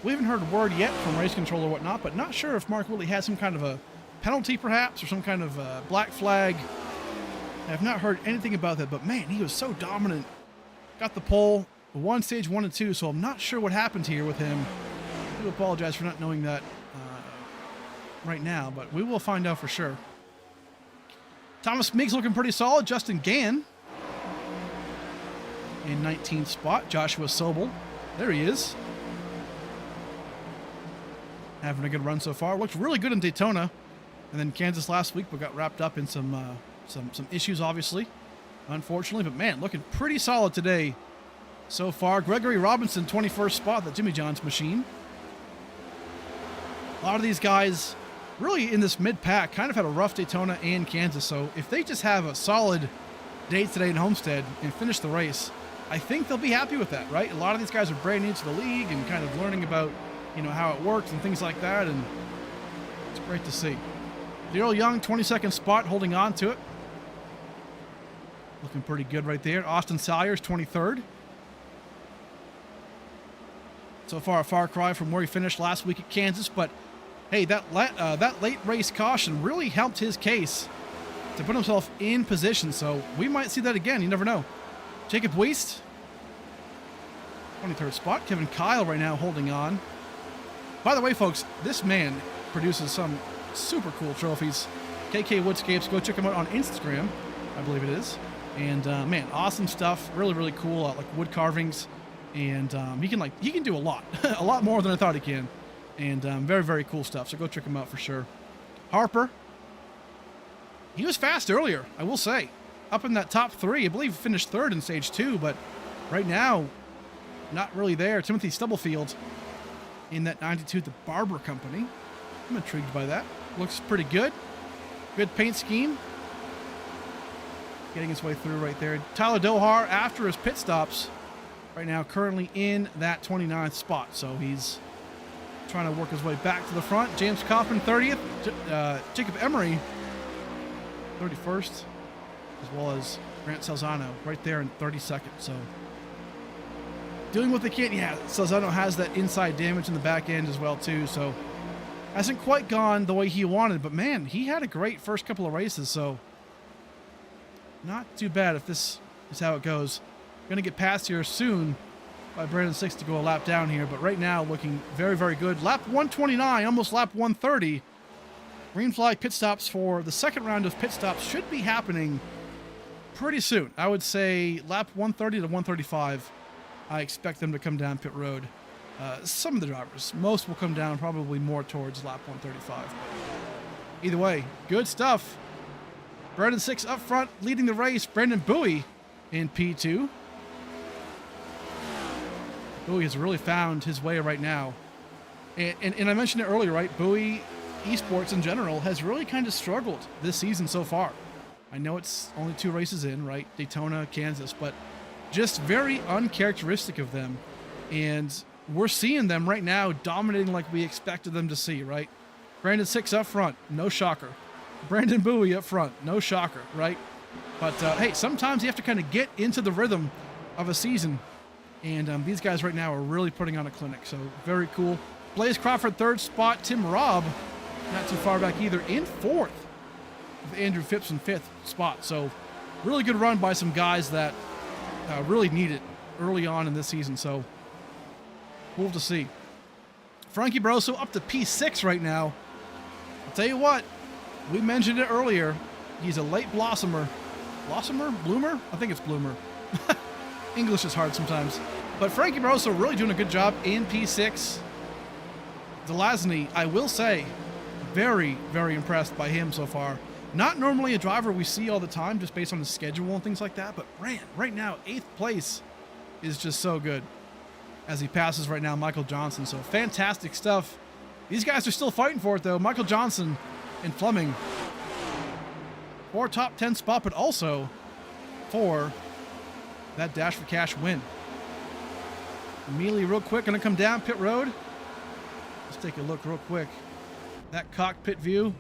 We haven't heard a word yet from race control or whatnot, but not sure if Mark Willie had some kind of a penalty perhaps, or some kind of black flag. I have not heard anything about that, but man, he was so dominant. Got the pole, won stage 1 and 2, so I'm not sure what happened here with him. I do apologize for not knowing that right now, but we will find out for sure. Thomas Meeks looking pretty solid. Justin Gann in 19th spot. Joshua Sobel, there he is. Having a good run so far. Looked really good in Daytona. And then Kansas last week, but got wrapped up in some issues, obviously, unfortunately. But man, looking pretty solid today so far. Gregory Robinson, 21st spot, the Jimmy John's machine. A lot of these guys really in this mid-pack kind of had a rough Daytona and Kansas. So if they just have a solid day today in Homestead and finish the race, I think they'll be happy with that, right? A lot of these guys are brand new to the league and kind of learning about, you know, how it works and things like that. And it's great to see. Daryl Young, 22nd spot, holding on to it. Looking pretty good right there. Austin Salyers, 23rd. So far, a far cry from where he finished last week at Kansas. But, hey, that late race caution really helped his case to put himself in position. So we might see that again. You never know. Jacob Weist, 23rd spot. Kevin Kyle right now holding on. By the way, folks, this man produces some super cool trophies. KK Woodscapes, go check him out on Instagram, I believe it is. And man, awesome stuff. Really, really cool. Like wood carvings, and he can do a lot, a lot more than I thought he can. And very, very cool stuff. So go check him out for sure. Harper, he was fast earlier, I will say, up in that top 3. I believe finished 3rd in stage 2, but right now, not really there. Timothy Stubblefield in that 92 at the Barber Company. I'm intrigued by that. Looks pretty good. Good paint scheme. Getting his way through right there. Tyler Dohar, after his pit stops, right now currently in that 29th spot. So he's trying to work his way back to the front. James Coffin, 30th. Jacob Emery, 31st. As well as Grant Salzano right there in 32nd. So doing what they can. Yeah, Salzano has that inside damage in the back end as well too. So hasn't quite gone the way he wanted, but man, he had a great first couple of races, so not too bad if this is how it goes. Going to get passed here soon by Brandon Six to go a lap down here, but right now looking very, very good. Lap 129, almost lap 130. Green flag pit stops for the second round of pit stops should be happening pretty soon. I would say lap 130 to 135. I expect them to come down pit road. Some of the drivers. Most will come down probably more towards lap 135. Either way, good stuff. Brandon Six up front, leading the race. Brandon Bowie in P2. Bowie has really found his way right now. And I mentioned it earlier, right? Bowie Esports in general has really kind of struggled this season so far. I know it's only 2 races in, right? Daytona, Kansas, but just very uncharacteristic of them. And we're seeing them right now dominating like we expected them to see, right? Brandon Six up front, no shocker. Brandon Bowie up front, no shocker, right? But hey, sometimes you have to kind of get into the rhythm of a season. And these guys right now are really putting on a clinic, so very cool. Blaze Crawford, 3rd spot. Tim Robb, not too far back either, in 4th. With Andrew Phipps in 5th spot. So really good run by some guys that really need it early on in this season. So cool to see. Frankie Barroso up to P6 right now. I'll tell you what, we mentioned it earlier. He's a late blossomer. Blossomer? Bloomer? I think it's bloomer. English is hard sometimes. But Frankie Barroso really doing a good job in P6. Delasny, I will say, very, very impressed by him so far. Not normally a driver we see all the time just based on the schedule and things like that, but right now, 8th place is just so good as he passes right now Michael Johnson. So fantastic stuff. These guys are still fighting for it though. Michael Johnson and Fleming for top 10 spot, but also for that Dash for Cash win. Mealy real quick, gonna come down pit road. Let's take a look real quick. That cockpit view.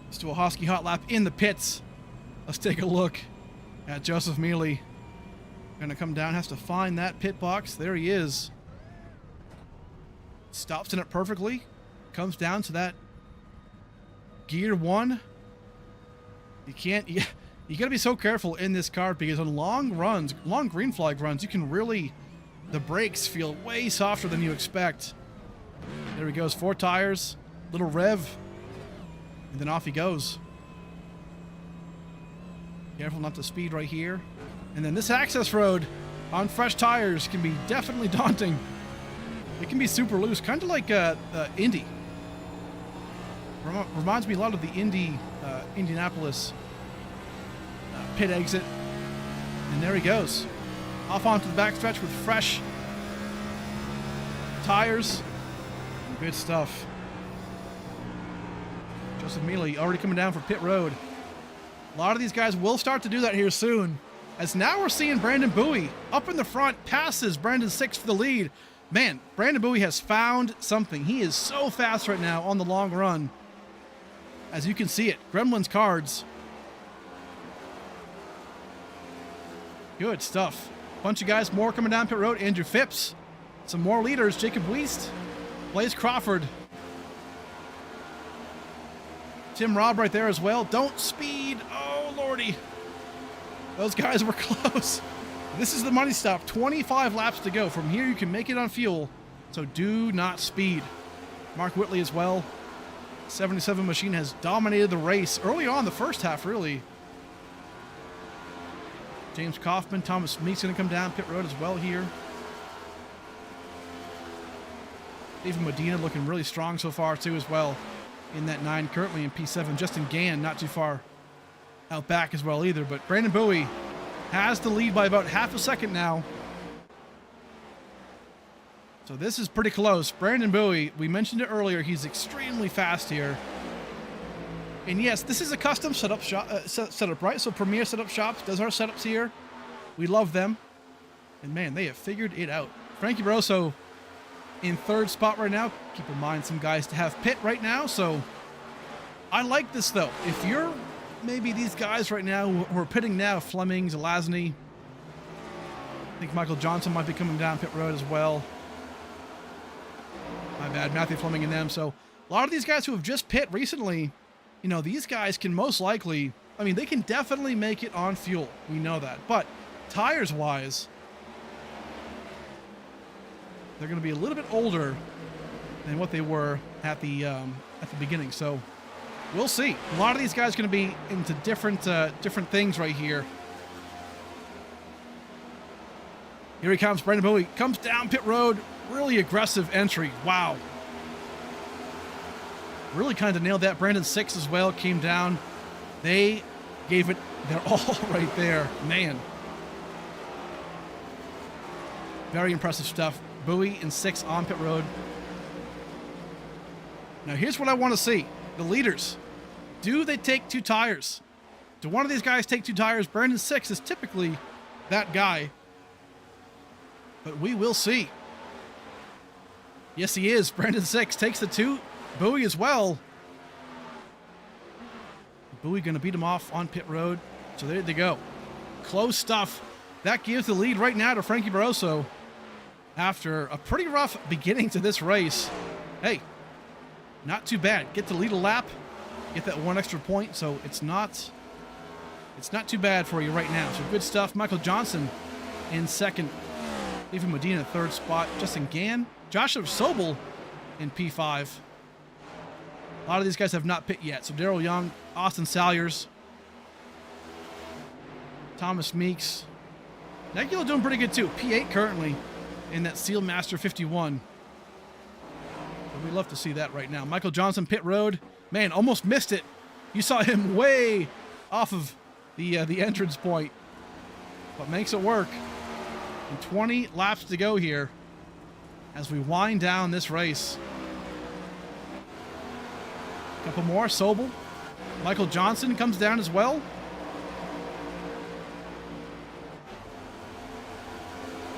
Let's do a Hosky hot lap in the pits. Let's take a look at Joseph Mealy Gonna come down, has to find that pit box. There he is. Stops in it perfectly. Comes down to that gear 1. You can't... You gotta be so careful in this car because on long runs, long green flag runs, you can really... The brakes feel way softer than you expect. There he goes. 4 tires. Little rev. And then off he goes. Careful not to speed right here. And then this access road on fresh tires can be definitely daunting. It can be super loose, kind of like Indy. Reminds me a lot of the Indianapolis pit exit. And there he goes. Off onto the backstretch with fresh tires. Good stuff. Joseph Mealy already coming down for pit road. A lot of these guys will start to do that here soon. As now we're seeing Brandon Bowie up in the front, passes Brandon Six for the lead. Man, Brandon Bowie has found something. He is so fast right now on the long run. As you can see it, Gremlins cards. Good stuff. Bunch of guys more coming down pit road. Andrew Phipps. Some more leaders. Jacob Weist. Blaze Crawford. Tim Robb right there as well. Don't speed. Oh, lordy. Those guys were close. This is the money stop. 25 laps to go. From here, you can make it on fuel. So do not speed. Mark Whitley as well. 77 machine has dominated the race early on, the first half, really. James Kaufman, Thomas Meek's going to come down pit road as well here. David Medina looking really strong so far, too, as well. In that 9, currently in P7. Justin Gann, not too far out back as well either. But Brandon Bowie has the lead by about half a second now. So this is pretty close. Brandon Bowie, we mentioned it earlier, he's extremely fast here. And yes, this is a custom setup right? So Premier Setup Shops does our setups here. We love them. And man, they have figured it out. Frankie Barroso in 3rd spot right now. Keep in mind some guys to have pit right now. So I like this though. If you're maybe these guys right now who are pitting now, Fleming, Zelazny. I think Michael Johnson might be coming down pit road as well. My bad, Matthew Fleming and them. So a lot of these guys who have just pit recently, you know, these guys can most likely, I mean, they can definitely make it on fuel. We know that. But tires-wise, they're going to be a little bit older than what they were at the beginning. So we'll see. A lot of these guys are going to be into different things right here. Here he comes. Brandon Bowie comes down pit road. Really aggressive entry. Wow. Really kind of nailed that. Brandon Six as well came down. They gave it their all right there. Man. Very impressive stuff. Bowie and Six on pit road. Now here's what I want to see. The leaders. Do they take 2 tires? Do one of these guys take 2 tires? Brandon Six is typically that guy. But we will see. Yes, he is. Brandon Six takes the 2. Bowie as well. Bowie going to beat him off on pit road. So there they go. Close stuff. That gives the lead right now to Frankie Barroso after a pretty rough beginning to this race. Hey, not too bad. Get to lead a lap. Get that 1 extra point. So it's not too bad for you right now. So good stuff. Michael Johnson in 2nd. David Medina 3rd spot. Justin Gann. Joshua Sobel in P5. A lot of these guys have not pit yet. So Daryl Young, Austin Salyers, Thomas Meeks. Negula doing pretty good too. P8 currently in that Seal Master 51. But we love to see that right now. Michael Johnson, pit road. Man, almost missed it. You saw him way off of the entrance point. But makes it work. And 20 laps to go here as we wind down this race. Couple more. Sobel. Michael Johnson comes down as well.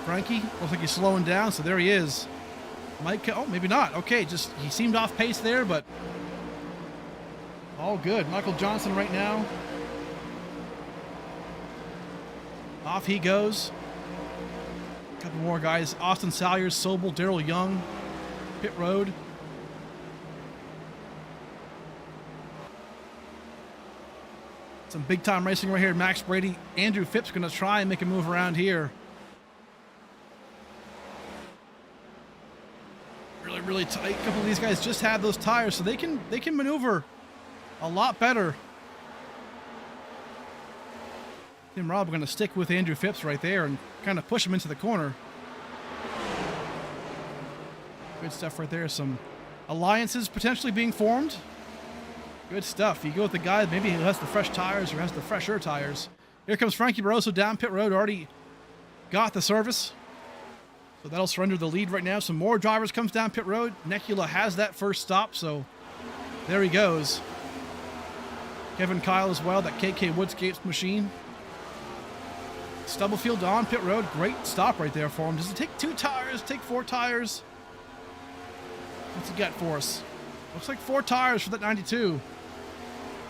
Frankie looks like he's slowing down, so there he is. Mike, oh, maybe not. Okay, just he seemed off pace there, but all good. Michael Johnson right now. Off he goes. A couple more guys. Austin Salyers, Sobel, Daryl Young, pit road. Some big time racing right here. Max Brady, Andrew Phipps going to try and make a move around here. Really, really tight. A couple of these guys just have those tires, so they can maneuver a lot better. Tim Robb going to stick with Andrew Phipps right there and kind of push him into the corner. Good stuff right there. Some alliances potentially being formed. Good stuff. You go with the guy maybe who has the fresh tires or has the fresher tires. Here comes Frankie Barroso down pit road. Already got the service. So that'll surrender the lead right now. Some more drivers comes down pit road. Necula has that first stop, so there he goes. Kevin Kyle as well, that KK Woodscapes machine. Stubblefield on pit road. Great stop right there for him. Does it take 2 tires? Take 4 tires? What's he got for us? Looks like 4 tires for that 92.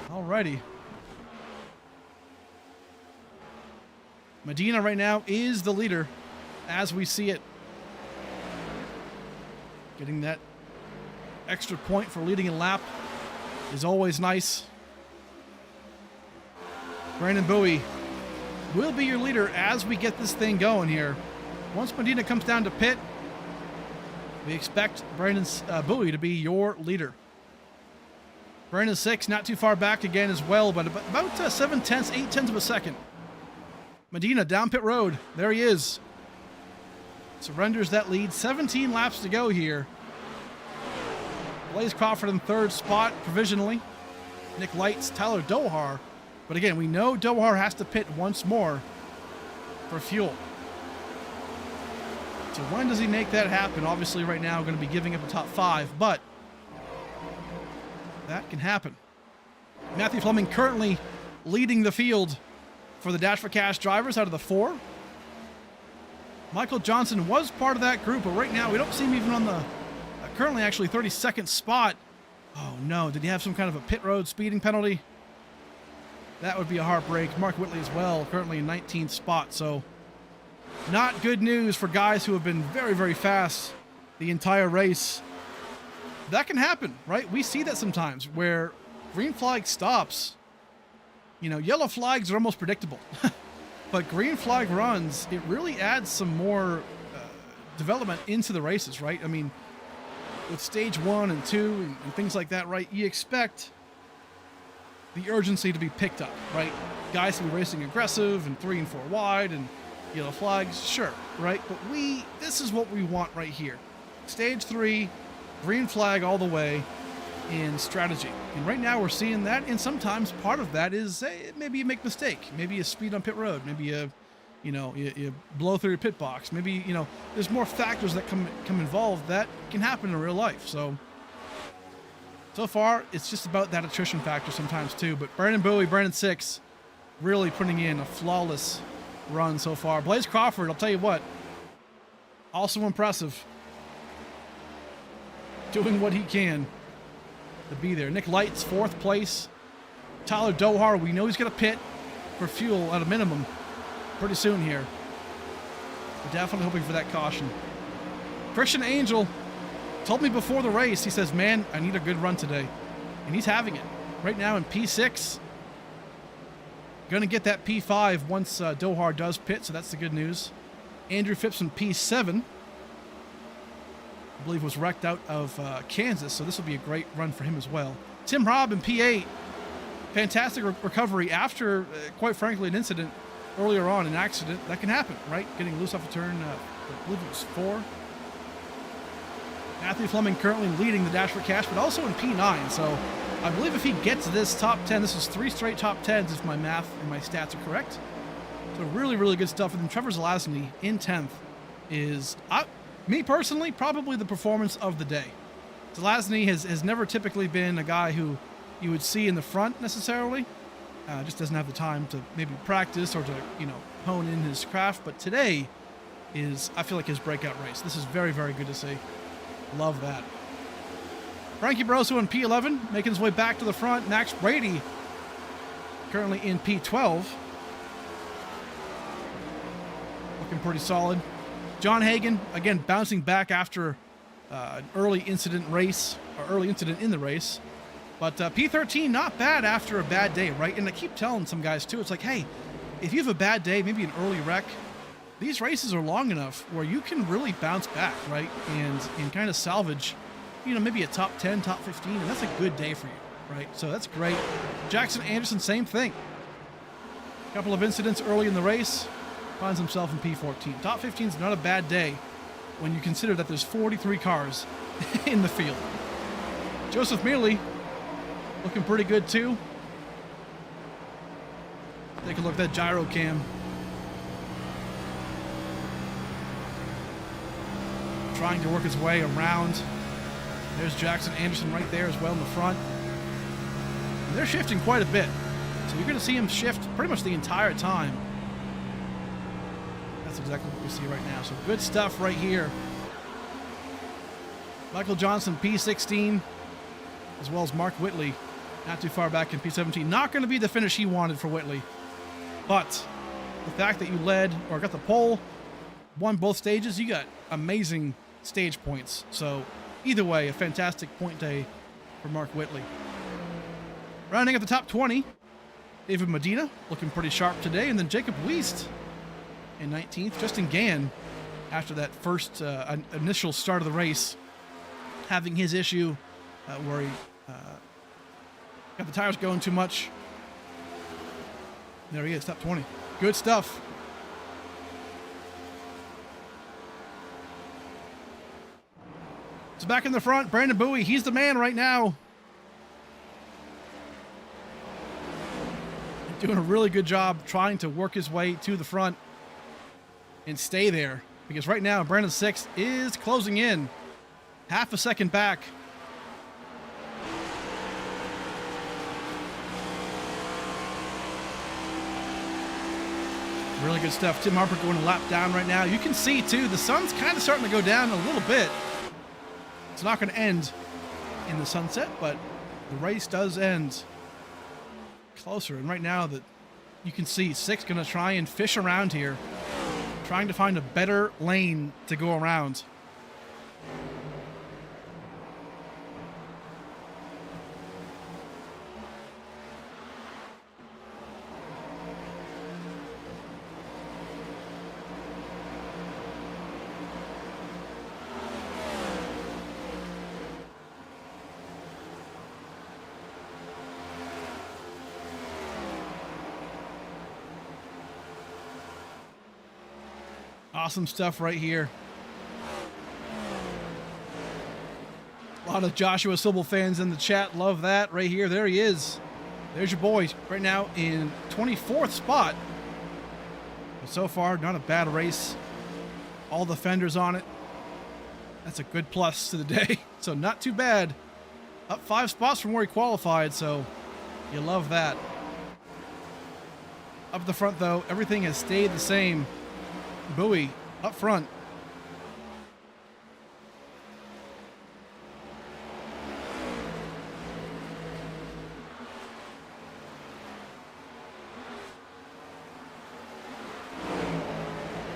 Alrighty. Medina right now is the leader as we see it. Getting that extra point for leading a lap is always nice. Brandon Bowie will be your leader as we get this thing going here. Once Medina comes down to pit, we expect Brandon Bowie to be your leader. Brandon 6, not too far back again as well, but about 7 tenths, 8 tenths of a second. Medina down pit road. There he is. Surrenders that lead. 17 laps to go here. Blaze Crawford in 3rd spot provisionally. Nick Lights, Tyler Dohar. But again, we know Dohar has to pit once more for fuel. So when does he make that happen? Obviously right now going to be giving up the top 5, but that can happen. Matthew Fleming currently leading the field for the Dash for Cash drivers out of the 4. Michael Johnson was part of that group, but right now we don't see him even on the currently actually 32nd spot. Oh no, did he have some kind of a pit road speeding penalty? That would be a heartbreak. Mark Whitley as well, currently in 19th spot, so not good news for guys who have been very, very fast the entire race. That can happen, right? We see that sometimes where green flag stops. You know, yellow flags are almost predictable. But green flag runs, it really adds some more development into the races, right? I mean, with stage 1 and 2 and things like that, right? You expect the urgency to be picked up, right? Guys to be racing aggressive and 3 and 4 wide and yellow flags, sure, right? But this is what we want right here. Stage 3, green flag all the way in strategy. And right now we're seeing that, and sometimes part of that is maybe you make a mistake. Maybe you speed on pit road. Maybe you blow through your pit box. Maybe, there's more factors that come involved that can happen in real life. So far, it's just about that attrition factor sometimes too. But Brandon Bowie, Brandon 6, really putting in a flawless run so far. Blaze Crawford, I'll tell you what, also impressive. Doing what he can to be there. Nick Lights, 4th place. Tyler Dohar, we know he's going to pit for fuel at a minimum pretty soon here. We're definitely hoping for that caution. Christian Angel told me before the race, he says, man, I need a good run today. And he's having it. Right now in P6. Going to get that P5 once Dohar does pit, so that's the good news. Andrew Phipps in P7. I believe was wrecked out of Kansas, so this will be a great run for him as well. Tim Robb in P8. Fantastic recovery after, quite frankly, an incident earlier on, an accident. That can happen, right? Getting loose off a turn, I believe it was 4. Matthew Fleming currently leading the Dash for Cash, but also in P9. So I believe if he gets this top 10, this is 3 straight top 10s if my math and my stats are correct. So really, really good stuff. And then Trevor Zelazny in 10th is, me personally, probably the performance of the day. Zelazny has never typically been a guy who you would see in the front necessarily. Just doesn't have the time to maybe practice or to, hone in his craft. But today is, I feel like, his breakout race. This is very, very good to see. Love that. Frankie Barroso in P11, making his way back to the front. Max Brady currently in P12. looking pretty solid. John Hagen, again, bouncing back after an early incident in the race. But P13, not bad after a bad day, right? And I keep telling some guys too, it's like, hey, if you have a bad day, maybe an early wreck, these races are long enough where you can really bounce back, right? And kind of salvage, maybe a top 10, top 15, and that's a good day for you, right? So that's great. Jackson Anderson, same thing. Couple of incidents early in the race, finds himself in P14. Top 15 is not a bad day when you consider that there's 43 cars in the field. Joseph Mealy, looking pretty good too. Take a look at that gyro cam. Trying to work his way around. There's Jackson Anderson right there as well in the front. And they're shifting quite a bit. So you're going to see him shift pretty much the entire time. That's exactly what we see right now. So good stuff right here. Michael Johnson, P16, as well as Mark Whitley, not too far back in P17. Not going to be the finish he wanted for Whitley. But the fact that you led or got the pole, won both stages, you got amazing stage points. So either way, a fantastic point day for Mark Whitley. Rounding at the top 20, David Medina looking pretty sharp today. And then Jacob Weist in 19th. Justin Gann, after that first initial start of the race, having his issue where he got the tires going too much. There he is, top 20. Good stuff. So back in the front, Brandon Bowie, he's the man right now. Doing a really good job trying to work his way to the front and stay there. Because right now, Brandon 6 is closing in. Half a second back. Really good stuff. Tim Harper going a lap down right now. You can see, too, the sun's kind of starting to go down a little bit. It's not going to end in the sunset, but the race does end closer. And right now, that you can see 6 going to try and fish around here, trying to find a better lane to go around. Awesome stuff right here. A lot of Joshua Silbel fans in the chat love that right here. There he is. There's your boy right now in 24th spot. But so far, not a bad race. All the fenders on it. That's a good plus to the day. So not too bad. Up 5 spots from where he qualified, so you love that. Up the front, though, everything has stayed the same. Bowie up front.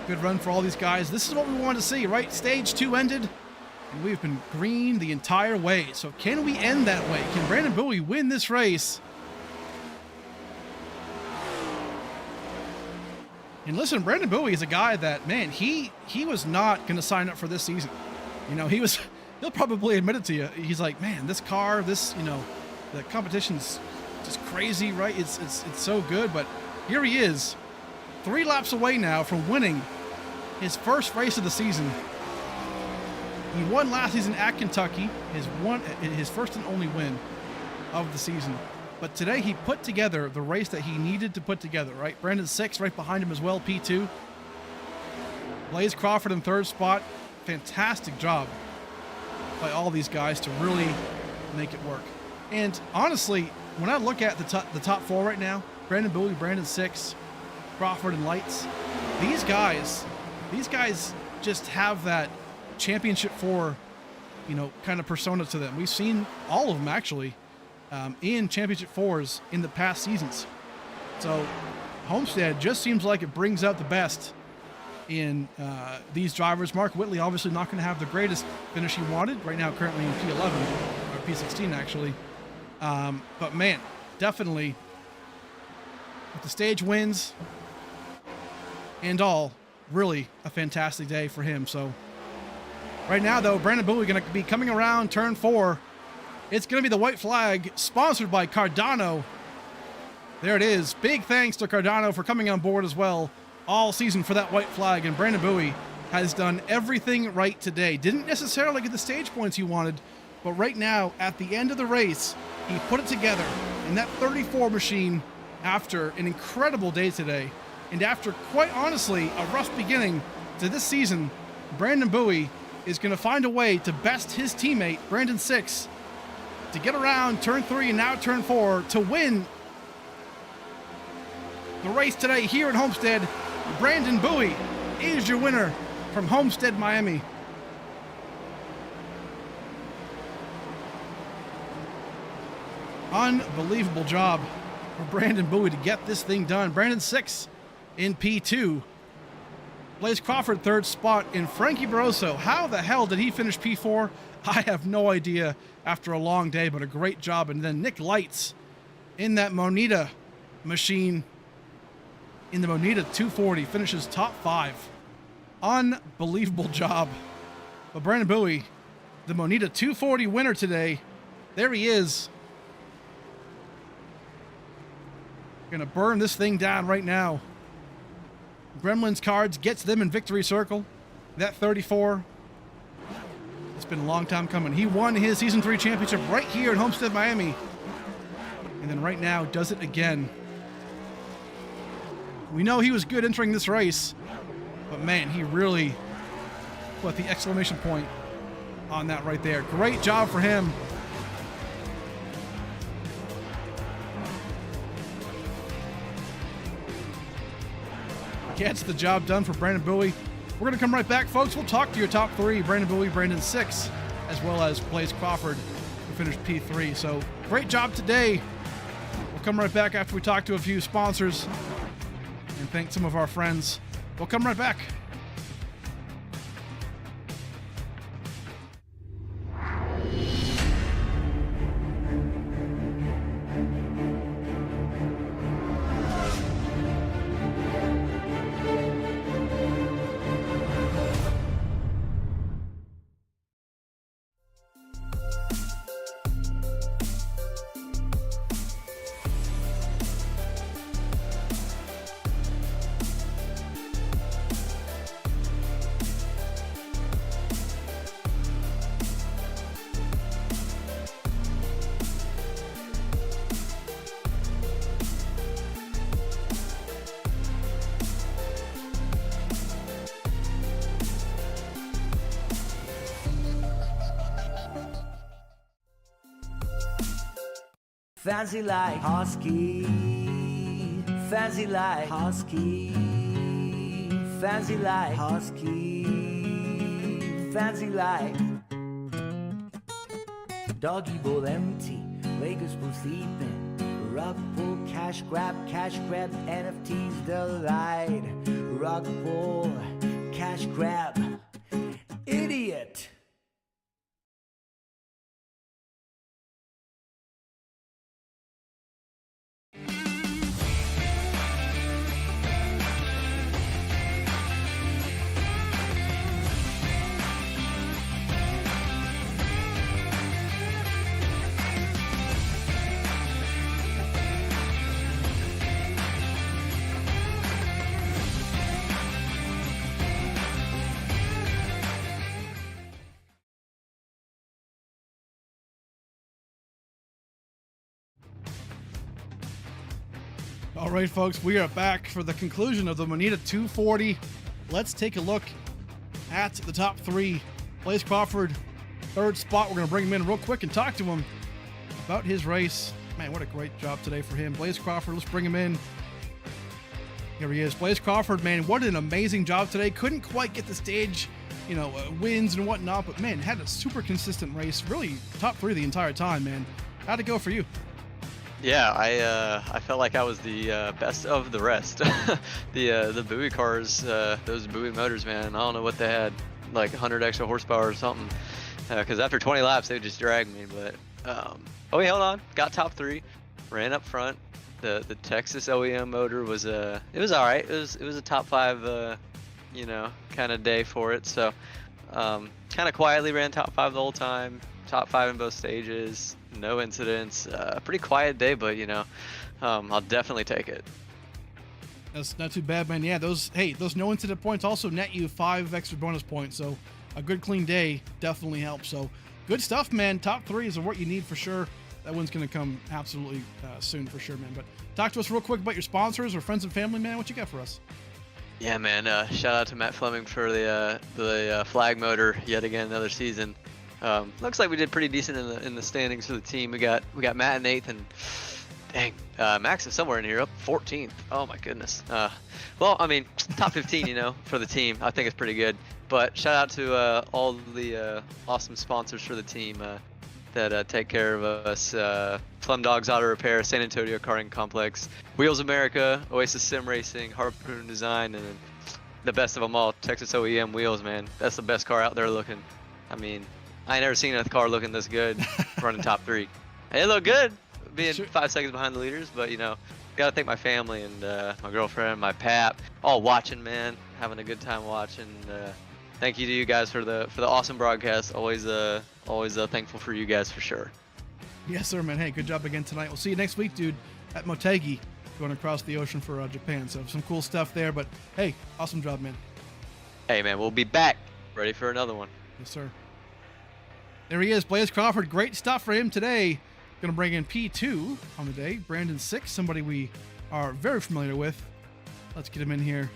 Good run for all these guys. This is what we wanted to see, right? Stage 2 ended, and we've been green the entire way. So can we end that way? Can Brandon Bowie win this race? And listen, Brandon Bowie is a guy that, man, he was not going to sign up for this season. He'll probably admit it to you. He's like, man, this car, the competition's just crazy, right? It's so good. But here he is, 3 laps away now from winning his first race of the season. He won last season at Kentucky, his first and only win of the season. But today he put together the race that he needed to put together, right? Brandon 6 right behind him as well, P2. Blaze Crawford in 3rd spot. Fantastic job by all these guys to really make it work. And honestly, when I look at the top 4 right now, Brandon Bowie, Brandon 6, Crawford, and Lights, these guys just have that championship 4, kind of persona to them. We've seen all of them actually. In championship 4s in the past seasons. So Homestead just seems like it brings out the best in these drivers. Mark Whitley obviously not going to have the greatest finish he wanted right now, currently in P11 or P16 actually. But man, definitely with the stage wins and all, really a fantastic day for him. So right now though, Brandon Bowie going to be coming around turn 4. It's going to be the white flag sponsored by Cardano. There it is. Big thanks to Cardano for coming on board as well all season for that white flag. And Brandon Bowie has done everything right today. Didn't necessarily get the stage points he wanted, but right now at the end of the race, he put it together in that 34 machine after an incredible day today. And after, quite honestly, a rough beginning to this season, Brandon Bowie is going to find a way to best his teammate, Brandon 6, to get around turn 3 and now turn 4 to win the race today here at Homestead. Brandon Bowie is your winner from Homestead, Miami. Unbelievable job for Brandon Bowie to get this thing done. Brandon 6 in P2. Blaze Crawford 3rd spot, and Frankie Barroso, how the hell did he finish P4? I have no idea after a long day, but a great job. And then Nick Lights in that Moneta machine, in the Moneta 240, finishes top 5. Unbelievable job. But Brandon Bowie, the Moneta 240 winner today, there he is. Gonna burn this thing down right now. Gremlins cards gets them in victory circle. That 34. It's been a long time coming. He won his Season 3 championship right here in Homestead, Miami. And then right now does it again. We know he was good entering this race, but man, he really put the exclamation point on that right there. Great job for him. Gets the job done for Brandon Bowie. We're going to come right back, folks. We'll talk to your top 3, Brandon Bowie, Brandon 6, as well as Blaze Crawford, who finished P3. So great job today. We'll come right back after we talk to a few sponsors and thank some of our friends. We'll come right back. Fancy like Husky, fancy like Husky, fancy like Husky, fancy like Doggy bowl empty, Lakers full sleeping, rug pull, cash grab, NFTs delight, rug pull, cash grab, idiot. All right, folks, we are back for the conclusion of the Moneta 240. Let's take a look at the top 3. Blaze Crawford, 3rd spot. We're going to bring him in real quick and talk to him about his race. Man, what a great job today for him. Blaze Crawford, let's bring him in. Here he is. Blaze Crawford, man, what an amazing job today. Couldn't quite get the stage, wins and whatnot, but man, had a super consistent race. Really top 3 the entire time, man. How'd it go for you? Yeah, I felt like I was the best of the rest. The buoy cars, those buoy motors, man. I don't know what they had, like 100 extra horsepower or something. Because after 20 laps, they would just drag me. But oh wait, hold on. Got top 3, ran up front. The Texas OEM motor was it was all right. It was a top 5 you know, kind of day for it. So kind of quietly ran top 5 the whole time. Top 5 in both stages. No incidents. Pretty quiet day, but you know, I'll definitely take it. That's not too bad, man. Yeah, those no incident points also net you 5 extra bonus points. So a good clean day definitely helps. So good stuff, man. Top 3 is what you need for sure. That one's going to come absolutely soon for sure, man. But talk to us real quick about your sponsors or friends and family, man. What you got for us? Yeah, man. Shout out to Matt Fleming for the flag motor yet again, another season. Looks like we did pretty decent in the standings for the team. We got Matt and Nathan. Dang, Max is somewhere in here, up 14th. Oh my goodness. Well, I mean, top 15, you know, for the team. I think it's pretty good. But shout out to all the awesome sponsors for the team that take care of us. Plum Dogs Auto Repair, San Antonio Karting Complex, Wheels America, Oasis Sim Racing, Harpoon Design, and then the best of them all, Texas OEM Wheels, man. That's the best car out there looking. I mean, I ain't never seen a car looking this good, running top 3. It looked good, being 5 seconds behind the leaders, but you know, gotta thank my family and my girlfriend, my pap, all watching, man, having a good time watching. Thank you to you guys for the awesome broadcast. Always thankful for you guys for sure. Yes, sir, man. Hey, good job again tonight. We'll see you next week, dude, at Motegi, going across the ocean for Japan. So some cool stuff there. But hey, awesome job, man. Hey, man, we'll be back, ready for another one. Yes, sir. There he is, Blaze Crawford. Great stuff for him today. Going to bring in P2 on the day. Brandon 6, somebody we are very familiar with. Let's get him in here.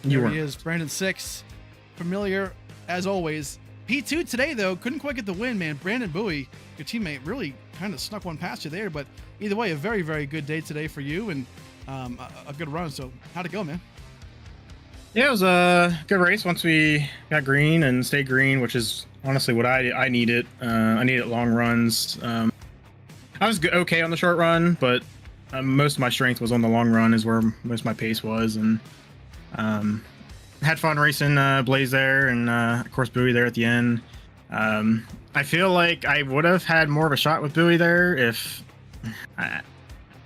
There he is, Brandon 6. Familiar, as always. P2 today, though, couldn't quite get the win, man. Brandon Bowie, your teammate, really kind of snuck one past you there. But either way, a very, very good day today for you and a good run. So how'd it go, man? Yeah, it was a good race once we got green and stayed green, which is honestly what I needed. I needed long runs. I was okay on the short run, but most of my strength was on the long run is where most of my pace was. And had fun racing Blaze there and, of course, Bowie there at the end. I feel like I would have had more of a shot with Bowie there if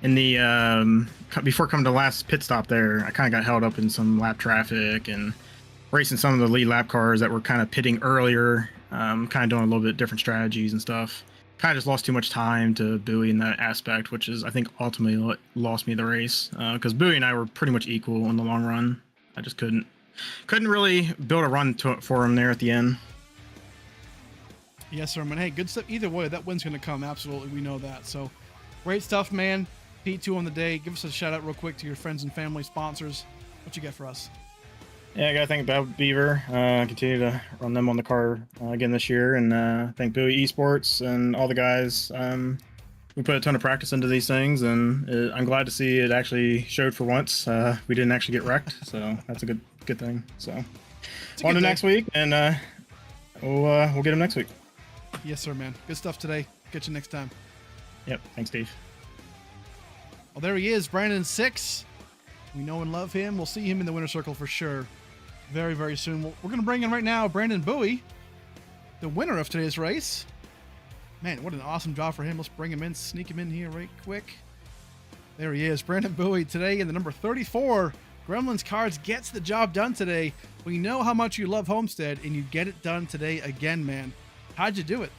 in the before coming to the last pit stop there, I kind of got held up in some lap traffic and racing some of the lead lap cars that were kind of pitting earlier, kind of doing a little bit different strategies and stuff. Kind of just lost too much time to Bowie in that aspect, which is I think ultimately what lost me the race because Bowie and I were pretty much equal in the long run. I just couldn't really build a run for him there at the end. Yes, sir, man. Hey, good stuff. Either way, that win's going to come. Absolutely. We know that. So great stuff, man. P2 on the day. Give us a shout out real quick to your friends and family sponsors. What you got for us? Yeah, I got to thank Bad Beaver. Continue to run them on the car again this year. And thank Bowie Esports and all the guys. We put a ton of practice into these things, and I'm glad to see it actually showed for once. We didn't actually get wrecked, so that's a good thing. So on to next week, and we'll get him next week. Yes, sir, man. Good stuff today. Get you next time. Yep. Thanks, Steve. Well, there he is, Brandon 6. We know and love him. We'll see him in the winner's circle for sure very, very soon. We're going to bring in right now Brandon Bowie, the winner of today's race. Man, what an awesome job for him. Let's bring him in, sneak him in here right quick. There he is, Brandon Bowie today in the number 34. Gremlins Cards gets the job done today. We know how much you love Homestead, and you get it done today again, man. How'd you do it?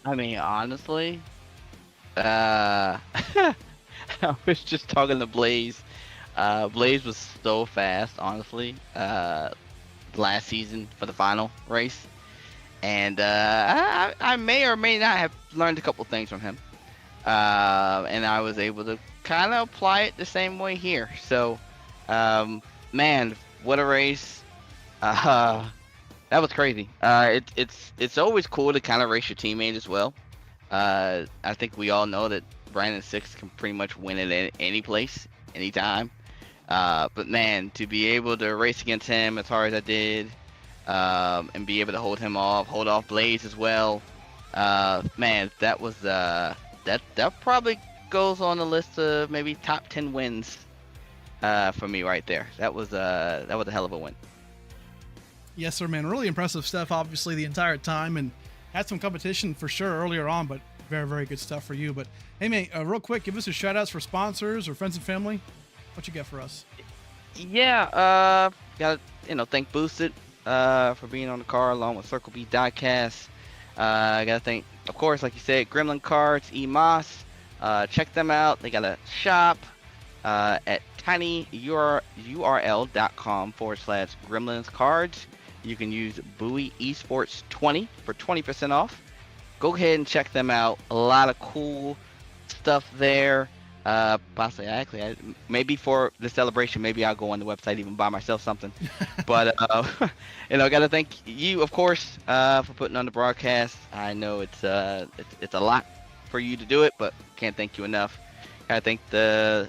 I mean, honestly, I was just talking to Blaze. Blaze was so fast, honestly, last season for the final race. And I may or may not have learned a couple things from him. And I was able to kind of apply it the same way here. So, man, what a race. That was crazy. It's always cool to kind of race your teammate as well. I think we all know that Brandon 6 can pretty much win at any place, anytime. But man, to be able to race against him as hard as I did, and be able to hold off Blaze as well, man, that that probably goes on the list of maybe top 10 wins for me right there. That was a hell of a win. Yes, sir, man. Really impressive stuff, obviously, the entire time, and had some competition for sure earlier on, but very, very good stuff for you. But hey, man, real quick, give us a shout outs for sponsors or friends and family. What you got for us? Yeah, gotta thank Boosted for being on the car along with Circle B Diecast. Gotta thank, of course, like you said, Gremlin Cards, EMOS. Check them out. They got a shop at tinyurl.com/Gremlins Cards. You can use Bowie Esports 20 for 20% off. Go ahead and check them out. A lot of cool stuff there. Possibly, maybe for the celebration, maybe I'll go on the website even buy myself something. But gotta thank you, of course, for putting on the broadcast. I know it's a lot for you to do it, but can't thank you enough. Gotta thank the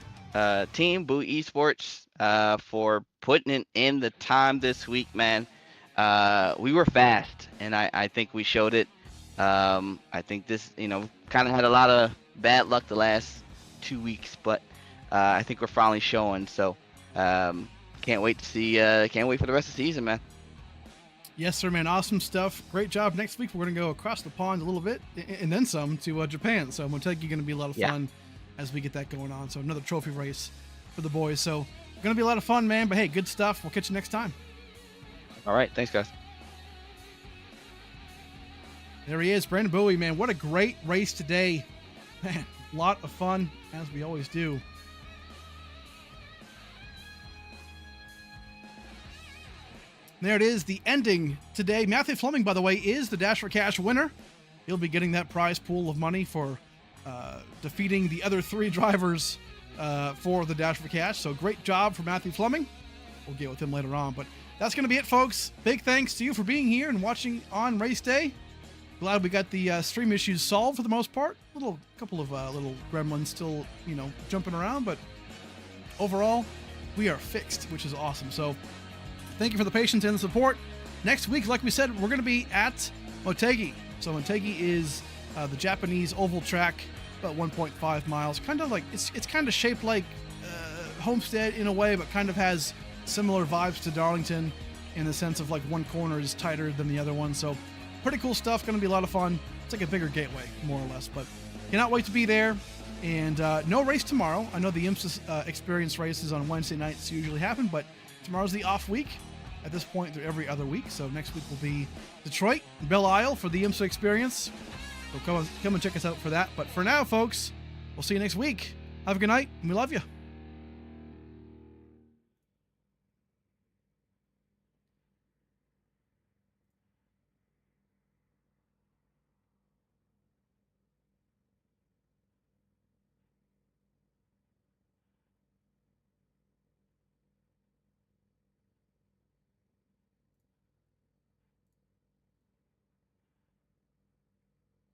team, Bowie Esports, for putting in the time this week, man. We were fast, and I think we showed it. I think this, kind of had a lot of bad luck the last 2 weeks, but I think we're finally showing. So can't wait for the rest of the season, man. Yes, sir, man. Awesome stuff. Great job. Next week, we're going to go across the pond a little bit and then some to Japan. So Moneta going to be a lot of fun as we get that going on. So another trophy race for the boys. So going to be a lot of fun, man. But hey, good stuff. We'll catch you next time. All right. Thanks, guys. There he is, Brandon Bowie, man. What a great race today. Man, a lot of fun, as we always do. There it is, the ending today. Matthew Fleming, by the way, is the Dash for Cash winner. He'll be getting that prize pool of money for defeating the other 3 drivers for the Dash for Cash. So great job for Matthew Fleming. We'll get with him later on. But that's going to be it, folks. Big thanks to you for being here and watching on race day. Glad we got the stream issues solved for the most part. Couple of little gremlins still, jumping around, but overall, we are fixed, which is awesome. So thank you for the patience and the support. Next week, like we said, we're going to be at Motegi. So Motegi is the Japanese oval track, about 1.5 miles. Kind of like it's kind of shaped like Homestead in a way, but kind of has similar vibes to Darlington in the sense of like one corner is tighter than the other one. So pretty cool stuff. Going to be a lot of fun. It's like a bigger gateway, more or less. But cannot wait to be there. And no race tomorrow. I know the IMSA experience races on Wednesday nights usually happen, but tomorrow's the off week. At this point, they're every other week. So next week will be Detroit, Belle Isle for the IMSA experience. So come and check us out for that. But for now, folks, we'll see you next week. Have a good night, and we love you.